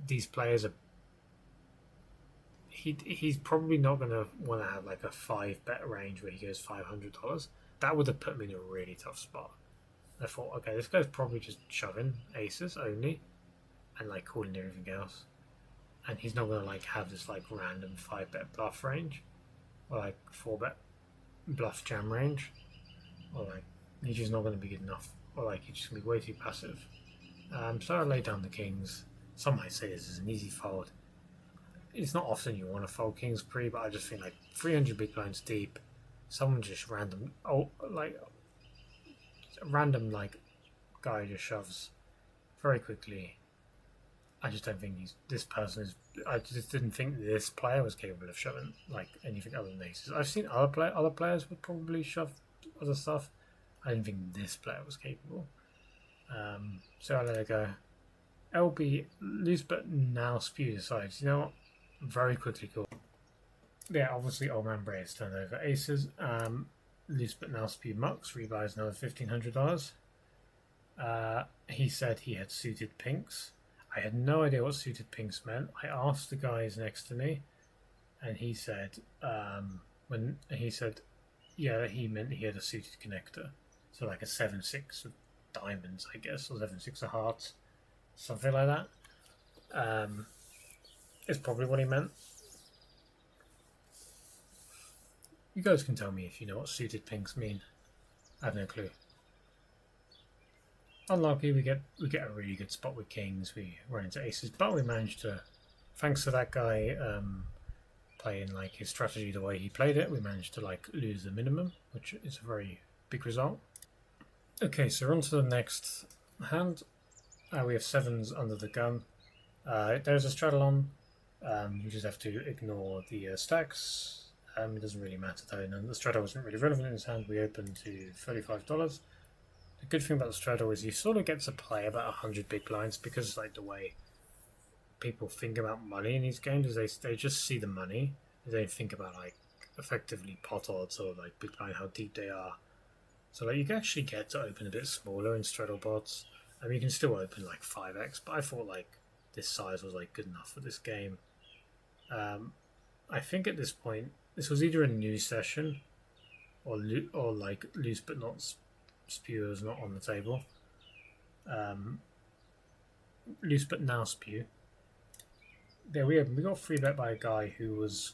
A: these players are. He's probably not going to want to have like a 5-bet range where he goes $500. That would have put me in a really tough spot. I thought, okay, this guy's probably just shoving aces only, and like calling everything else, and he's not going to like have this like random 5-bet bluff range, or like 4-bet bluff jam range, or like he's just not going to be good enough, or like he's just going to be way too passive. So I laid down the kings. Some might say this is an easy fold. It's not often you want to fold kings pre, but I just think like 300 big blinds deep, someone just random, guy just shoves very quickly. I just don't think this person is. I just didn't think this player was capable of shoving like anything other than aces. I've seen other players would probably shove other stuff. I didn't think this player was capable. So I let it go. LB loose but now spew decides, you know what? Very quickly cool. Yeah, obviously Old Man Braves turned over aces. Loose but now spew mucks, rebuys another $1,500. He said he had suited pinks. I had no idea what suited pinks meant. I asked the guys next to me, and he said, yeah, he meant he had a suited connector. So like a 7-6 of diamonds, I guess, or 7-6 of hearts, something like that. Is probably what he meant. You guys can tell me if you know what suited pinks mean. I have no clue. Unlucky, we get a really good spot with kings. We run into aces, but we managed to, thanks to that guy playing like his strategy the way he played it, we managed to like lose the minimum, which is a very big result. Okay, so we're on to the next hand. We have 7s under the gun. There's a straddle on. You just have to ignore the stacks. It doesn't really matter though. And the straddle wasn't really relevant in his hand. We opened to $35. The good thing about the straddle is you sort of get to play about 100 big blinds, because like the way people think about money in these games is they just see the money. They don't think about like effectively pot odds or like big blind, how deep they are. So like you can actually get to open a bit smaller in straddle bots. I mean, you can still open like 5x, but I thought like this size was like good enough for this game. I think at this point this was either a new session or like loose but not spewers not on the table. Loose but now spew. There we got free bet by a guy who was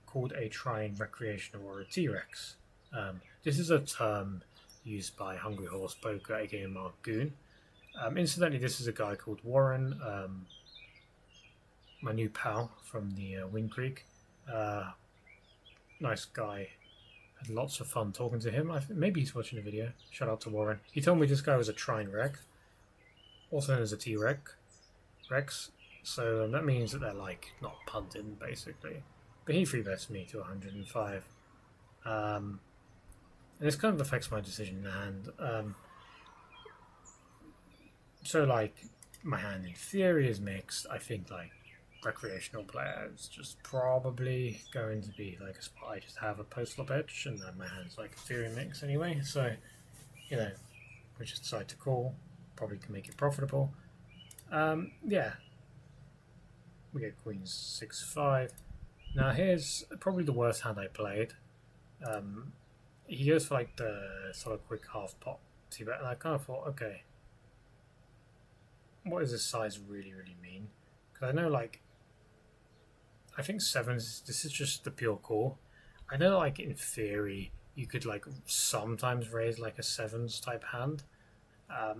A: called a Trine Recreational or a T-Rex. This is a term used by Hungry Horse Poker, aka Mark Goon. Incidentally, this is a guy called Warren, my new pal from the Wind Creek. Nice guy. Had lots of fun talking to him. Maybe he's watching the video. Shout out to Warren. He told me this guy was a Trine Rec, also known as a T-Rex. So that means that they're like not punting basically. But he free bets me to 105. And this kind of affects my decision in the hand. So like my hand in theory is mixed. I think like recreational player is just probably going to be like a spot I just have a post-flop edge, and then my hand's like a theory mix anyway. So, you know, we just decide to call. Probably can make it profitable. Yeah, we get queens 6-5. Now here's probably the worst hand I played. He goes for like the sort of quick half pot c-bet, and I kind of thought, okay, what does this size really mean? Because I know, like, I think sevens, this is just the pure call. I know, like, in theory, you could, like, sometimes raise, like, a sevens type hand.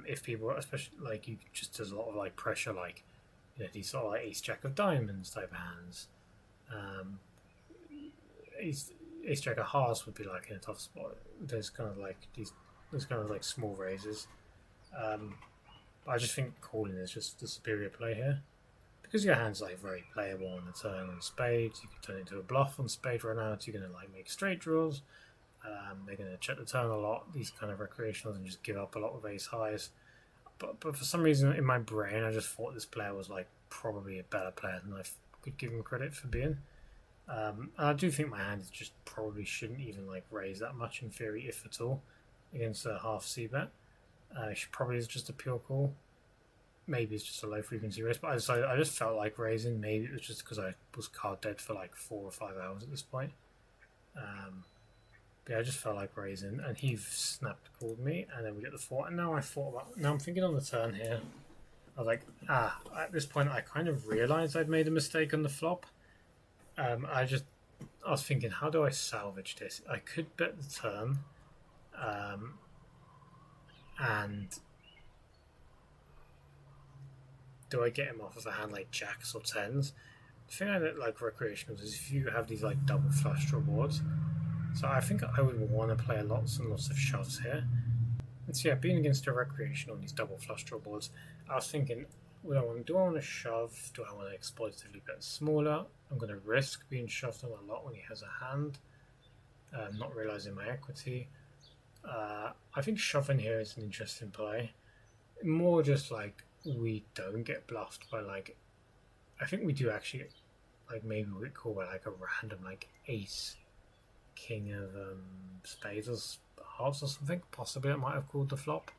A: If people, especially, like, you just, there's a lot of, like, pressure, like, you know, these sort of, like, ace jack of diamonds type hands. Ace jack of hearts would be, like, in a tough spot. There's kind of, like, there's kind of, like, small raises. But I just think calling is just the superior play here. Because your hand's like very playable on the turn on spades, you can turn it into a bluff on spade run out, you're gonna like make straight draws. They're gonna check the turn a lot, these kind of recreationals, and just give up a lot of ace highs. But for some reason in my brain I just thought this player was like probably a better player than I could give him credit for being. And I do think my hand just probably shouldn't even like raise that much in theory, if at all, against a half c-bet. Probably is just a pure call. Maybe it's just a low frequency raise, but I just felt like raising. Maybe it was just because I was card dead for like 4 or 5 hours at this point. But yeah, I just felt like raising, and he snapped called me, and then we get the 4. And now I'm thinking on the turn here. I was like, at this point I kind of realized I'd made a mistake on the flop. I was thinking, how do I salvage this? I could bet the turn, and do I get him off of a hand like jacks or tens? The thing I don't like recreationals is if you have these like double flush draw boards. So I think I would want to play lots and lots of shoves here. And so yeah, being against a recreational on these double flush draw boards, I was thinking, do I want to shove? Do I want to exploitatively bet smaller? I'm going to risk being shoved on a lot when he has a hand, not realizing my equity. I think shoving here is an interesting play. More just like we don't get bluffed by like, I think we do actually, like maybe we call by like a random like ace king of spades or hearts or something. Possibly it might have called the flop,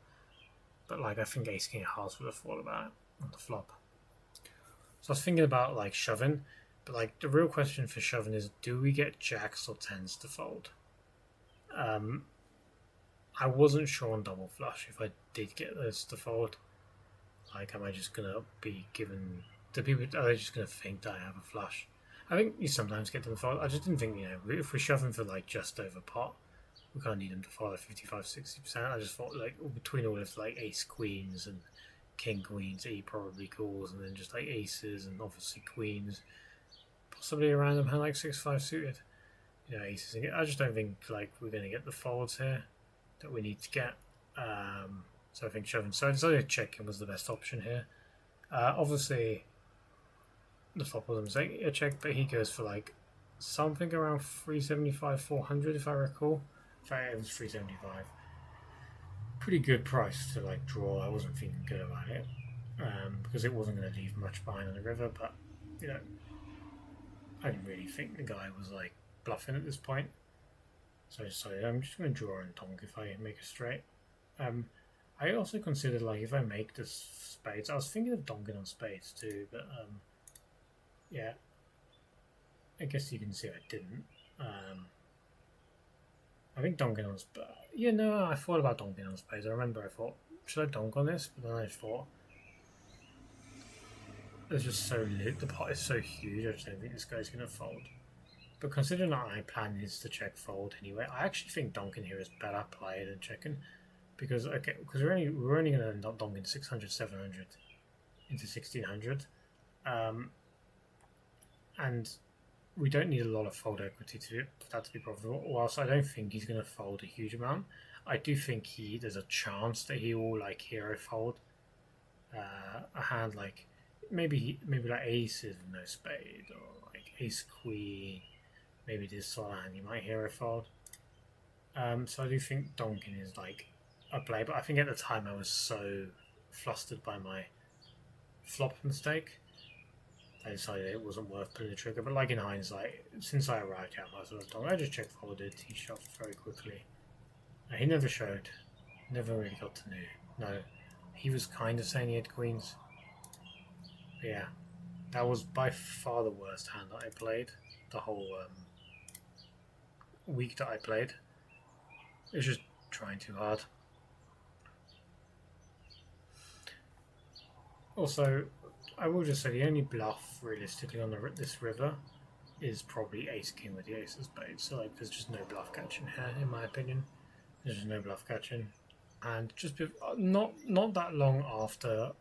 A: but like I think ace king of hearts would have thought about it on the flop. So I was thinking about like shoving, but like the real question for shoving is, do we get jacks or tens to fold? I wasn't sure on double flush if I did get those to fold. Like, am I just gonna be given? Are they just gonna think that I have a flush? I think you sometimes get them to fold. I just didn't think, if we're shoving for like just over pot, we kind of need them to fold at 55-60%. I just thought like between all of like ace queens and king queens, he probably calls, and then just like aces and obviously queens, possibly a random hand like 6-5 suited. Aces. I just don't think like we're gonna get the folds here that we need to get. So I think shoving. So I decided checking was the best option here. Obviously, the flop was a check, but he goes for like something around 375, 400 if I recall. In fact, it was 375. Pretty good price to like draw. I wasn't feeling good about it because it wasn't going to leave much behind on the river. But I didn't really think the guy was like bluffing at this point. So I decided I'm just going to draw and donk if I make a straight. I also considered like if I make this spades, I was thinking of donking on spades too, but yeah, I guess you can see I didn't. I think donking on spades. Yeah, no, I thought about donking on spades. I remember I thought, should I donk on this? But then I thought, there's just so lit. The pot is so huge. I just don't think this guy's gonna fold. But considering that my plan is to check fold anyway, I actually think donking here is better play than checking. Because we're only going to end up donking 600, 700 into 1600, and we don't need a lot of fold equity for that to be profitable. Whilst I don't think he's going to fold a huge amount, I do think there's a chance that he will like hero fold a hand like maybe like aces with no spade, or like ace queen. Maybe this sort of hand he might hero fold. So I do think donking is like a play, but I think at the time I was so flustered by my flop mistake, I decided it wasn't worth pulling the trigger. But like in hindsight, since I arrived out, I just check folded. He shoved very quickly. He never showed, never really got to know. No, he was kind of saying he had queens. Yeah, that was by far the worst hand that I played. The whole week that I played. It's just trying too hard. Also, I will just say the only bluff realistically on this river is probably Ace King with the Ace of Spades. So like, there's just no bluff catching here, in my opinion. There's just no bluff catching, and just not that long after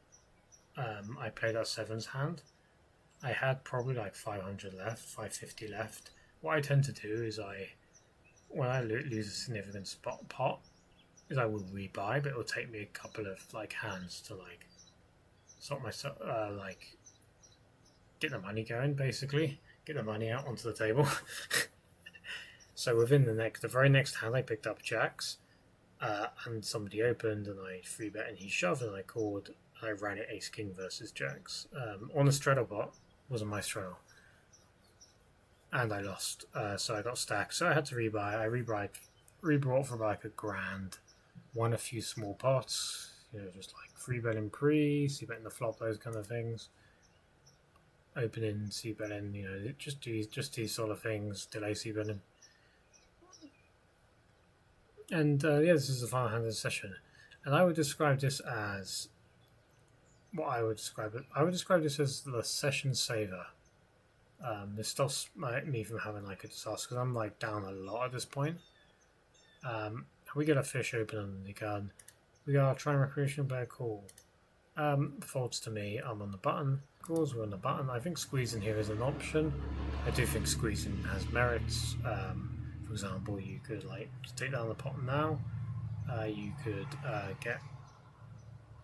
A: I played that sevens hand, I had probably like 500 left, 550 left. What I tend to do is when I lose a significant spot pot, is I will rebuy, but it will take me a couple of like hands to like sort myself like get the money going, basically get the money out onto the table. So within the very next hand, I picked up jacks, and somebody opened, and I free bet, and he shoved, and I called. And I ran it Ace King versus jacks on the straddle bot. Wasn't my straddle, and I lost. So I got stacked. So I had to rebuy. I rebought for like $1,000. Won a few small pots. Just like free betting pre, c betting the flop, those kind of things. Opening, c betting, just these sort of things. Delay c betting. And yeah, this is the final hand of the session, and I would describe this as what I would describe it. I would describe this as the session saver. This stops me from having like a disaster because I'm like down a lot at this point. We get a fish open on the gun. We are trying recreational bear call. Folds to me. I'm on the button. Calls. We're on the button. I think squeezing here is an option. I do think squeezing has merits. For example, you could like take down the pot now. You could get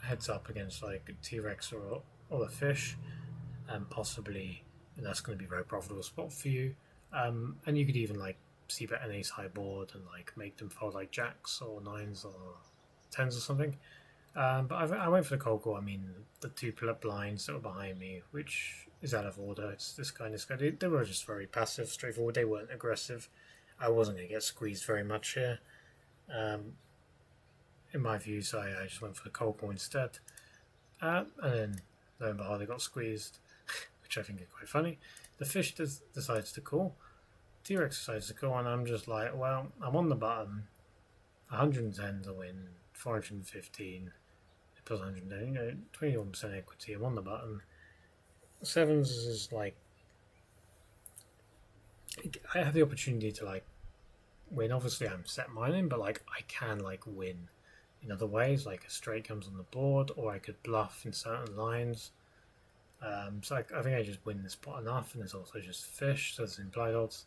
A: heads up against like T-Rex or the fish, and possibly, and that's going to be a very profitable spot for you. And you could even like see bet an ace high board and like make them fold like jacks or nines or tens or something. But I went for the cold call. I mean, the two blinds that were behind me, which is out of order. It's this guy and this guy. They were just very passive, straightforward. They weren't aggressive. I wasn't going to get squeezed very much here. In my view, so I just went for the cold call instead. And then, lo and behold, they got squeezed, which I think is quite funny. The fish decides to call. T-Rex decides to call, and I'm just like, well, I'm on the button. 110 to win, 415 plus 110, 21% equity. I'm on the button. Sevens is like, I have the opportunity to like win. Obviously, I'm set mining, but like I can like win in other ways. Like a straight comes on the board, or I could bluff in certain lines. So I think I just win this pot enough, and there's also just fish, so there's implied odds.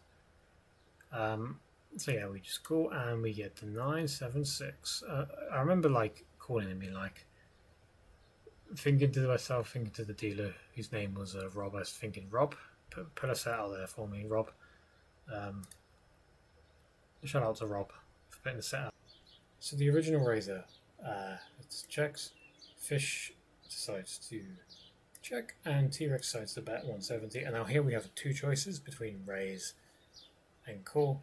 A: So yeah, we just call and we get the 9, 7, 6. I remember like calling and being like, thinking to myself, thinking to the dealer whose name was Rob. I was thinking, Rob, put a set out there for me, Rob. Shout out to Rob for putting the set out. So the original raiser, it checks. Fish decides to check, and T-Rex decides to bet 170. And now here we have two choices between raise and call.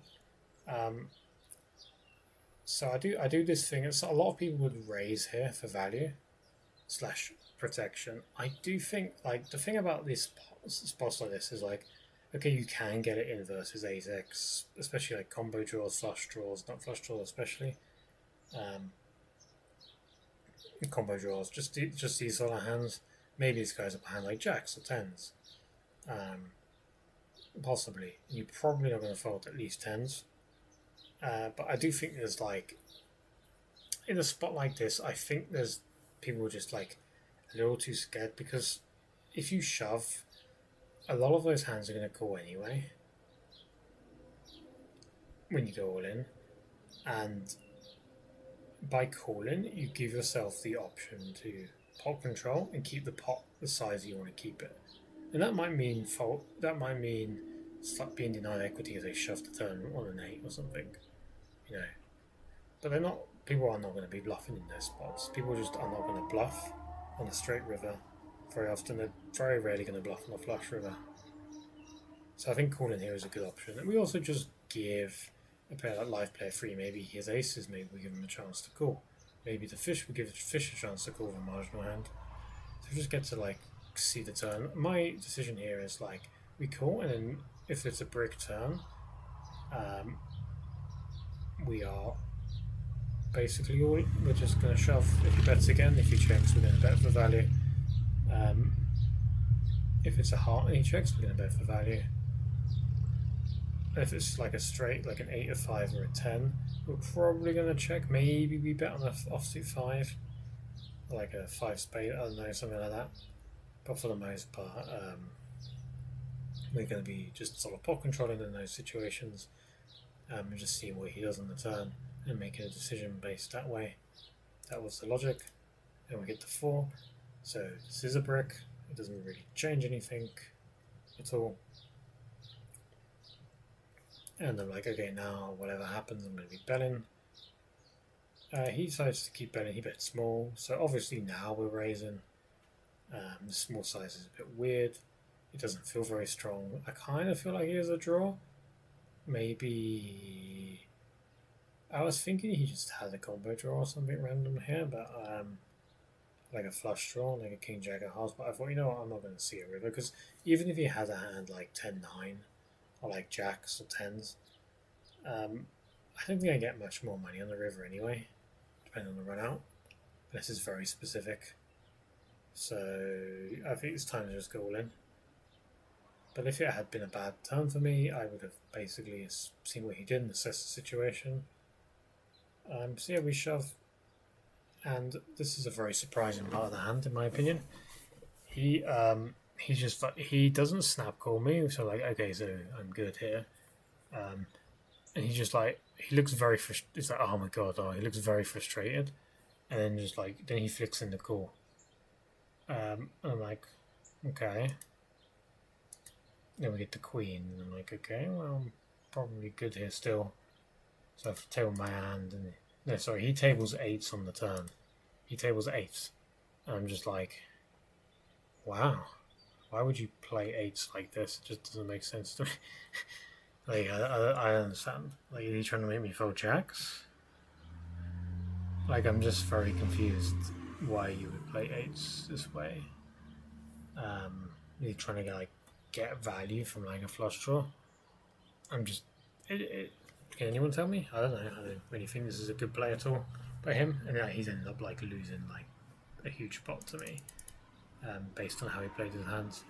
A: So I do this thing. A lot of people would raise here for value / protection. I do think like the thing about these spots like this is like, okay, you can get it in versus ace-x, especially like combo draws, flush draws, not flush draws especially. Combo draws, just these sort of hands. Maybe these guys are behind like jacks or tens. Possibly. You're probably not going to fold at least tens. But I do think there's like, in a spot like this, I think there's people just like a little too scared, because if you shove, a lot of those hands are going to call anyway when you go all in, and by calling you give yourself the option to pot control and keep the pot the size you want to keep it, and that might mean being denied equity if they shove the turn on an 8 or something, but people are not going to be bluffing in those spots. People just are not going to bluff on a straight river very often. They're very rarely going to bluff on a flush river. So I think calling here is a good option. And we also just give a player like live player free. Maybe he has aces, maybe we give him a chance to call. Maybe the fish, we give the fish a chance to call with a marginal hand. So we just get to like see the turn. My decision here is like we call, and then if it's a brick turn, we are basically we're just going to shove. If he bets again, if he checks, we're going to bet for value. If it's a heart and he checks, we're going to bet for value. If it's like a straight, like an 8, a 5, or a 10, we're probably going to check. Maybe we bet on an offsuit 5, like a 5 spade, I don't know, something like that. But for the most part, we're going to be just sort of pot controlling in those situations, and just seeing what he does on the turn and making a decision based that way. That was the logic. And we get the 4. So this is a brick. It doesn't really change anything at all. And I'm like, okay, now whatever happens, I'm going to be betting. He decides to keep betting. He bets small. So obviously now we're raising. The small size is a bit weird. It doesn't feel very strong. I kind of feel like he has a draw. Maybe I was thinking he just had a combo draw or something random here, but like a flush draw, like a king jack of hearts. But I thought, you know what, I'm not going to see a river, because even if he has a hand like 10-9 or like jacks or 10s, I don't think I get much more money on the river anyway, depending on the run out. This is very specific, so I think it's time to just go all in. But if it had been a bad turn for me, I would have basically seen what he did and assessed the situation. So yeah, we shove, and this is a very surprising part of the hand, in my opinion. He's just like, he doesn't snap call me, so like, okay, so I'm good here. And he's just like, he looks very frustrated. It's like, oh my god, he looks very frustrated, and then just like, then he flicks in the call. And I'm like, okay. Then we get the queen, and I'm like, okay, well, I'm probably good here still. So I've tabled my hand, and no, sorry, he tables 8s on the turn. He tables 8s, and I'm just like, wow, why would you play 8s like this? It just doesn't make sense to me. Like, I understand. Like, are you trying to make me fold jacks? Like, I'm just very confused why you would play 8s this way. You're trying to get value from like a flush draw. I'm just, can anyone tell me? I don't know. I don't really think this is a good play at all by him, and he's ended up like losing like a huge pot to me, based on how he played his hands.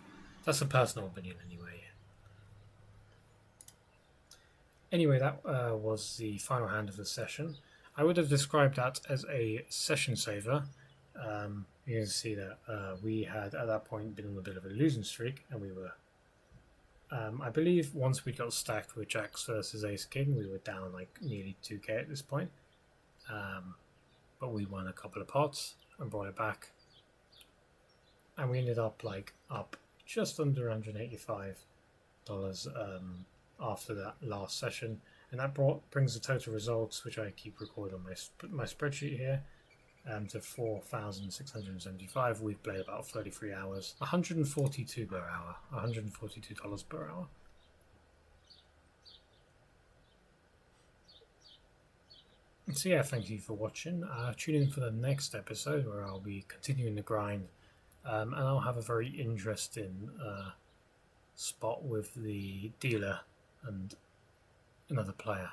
A: That's a personal opinion anyway. Anyway, that was the final hand of the session. I would have described that as a session saver. You can see that we had at that point been on a bit of a losing streak, and we were, I believe once we got stacked with jacks versus ace king, we were down like nearly 2k at this point. But we won a couple of pots and brought it back, and we ended up like up just under $185 after that last session, and that brings the total results, which I keep recording on my spreadsheet here, to 4,675. We've played about 33 hours, $142 per hour, $142 per hour. So yeah, thank you for watching. Tune in for the next episode where I'll be continuing the grind, and I'll have a very interesting spot with the dealer and another player.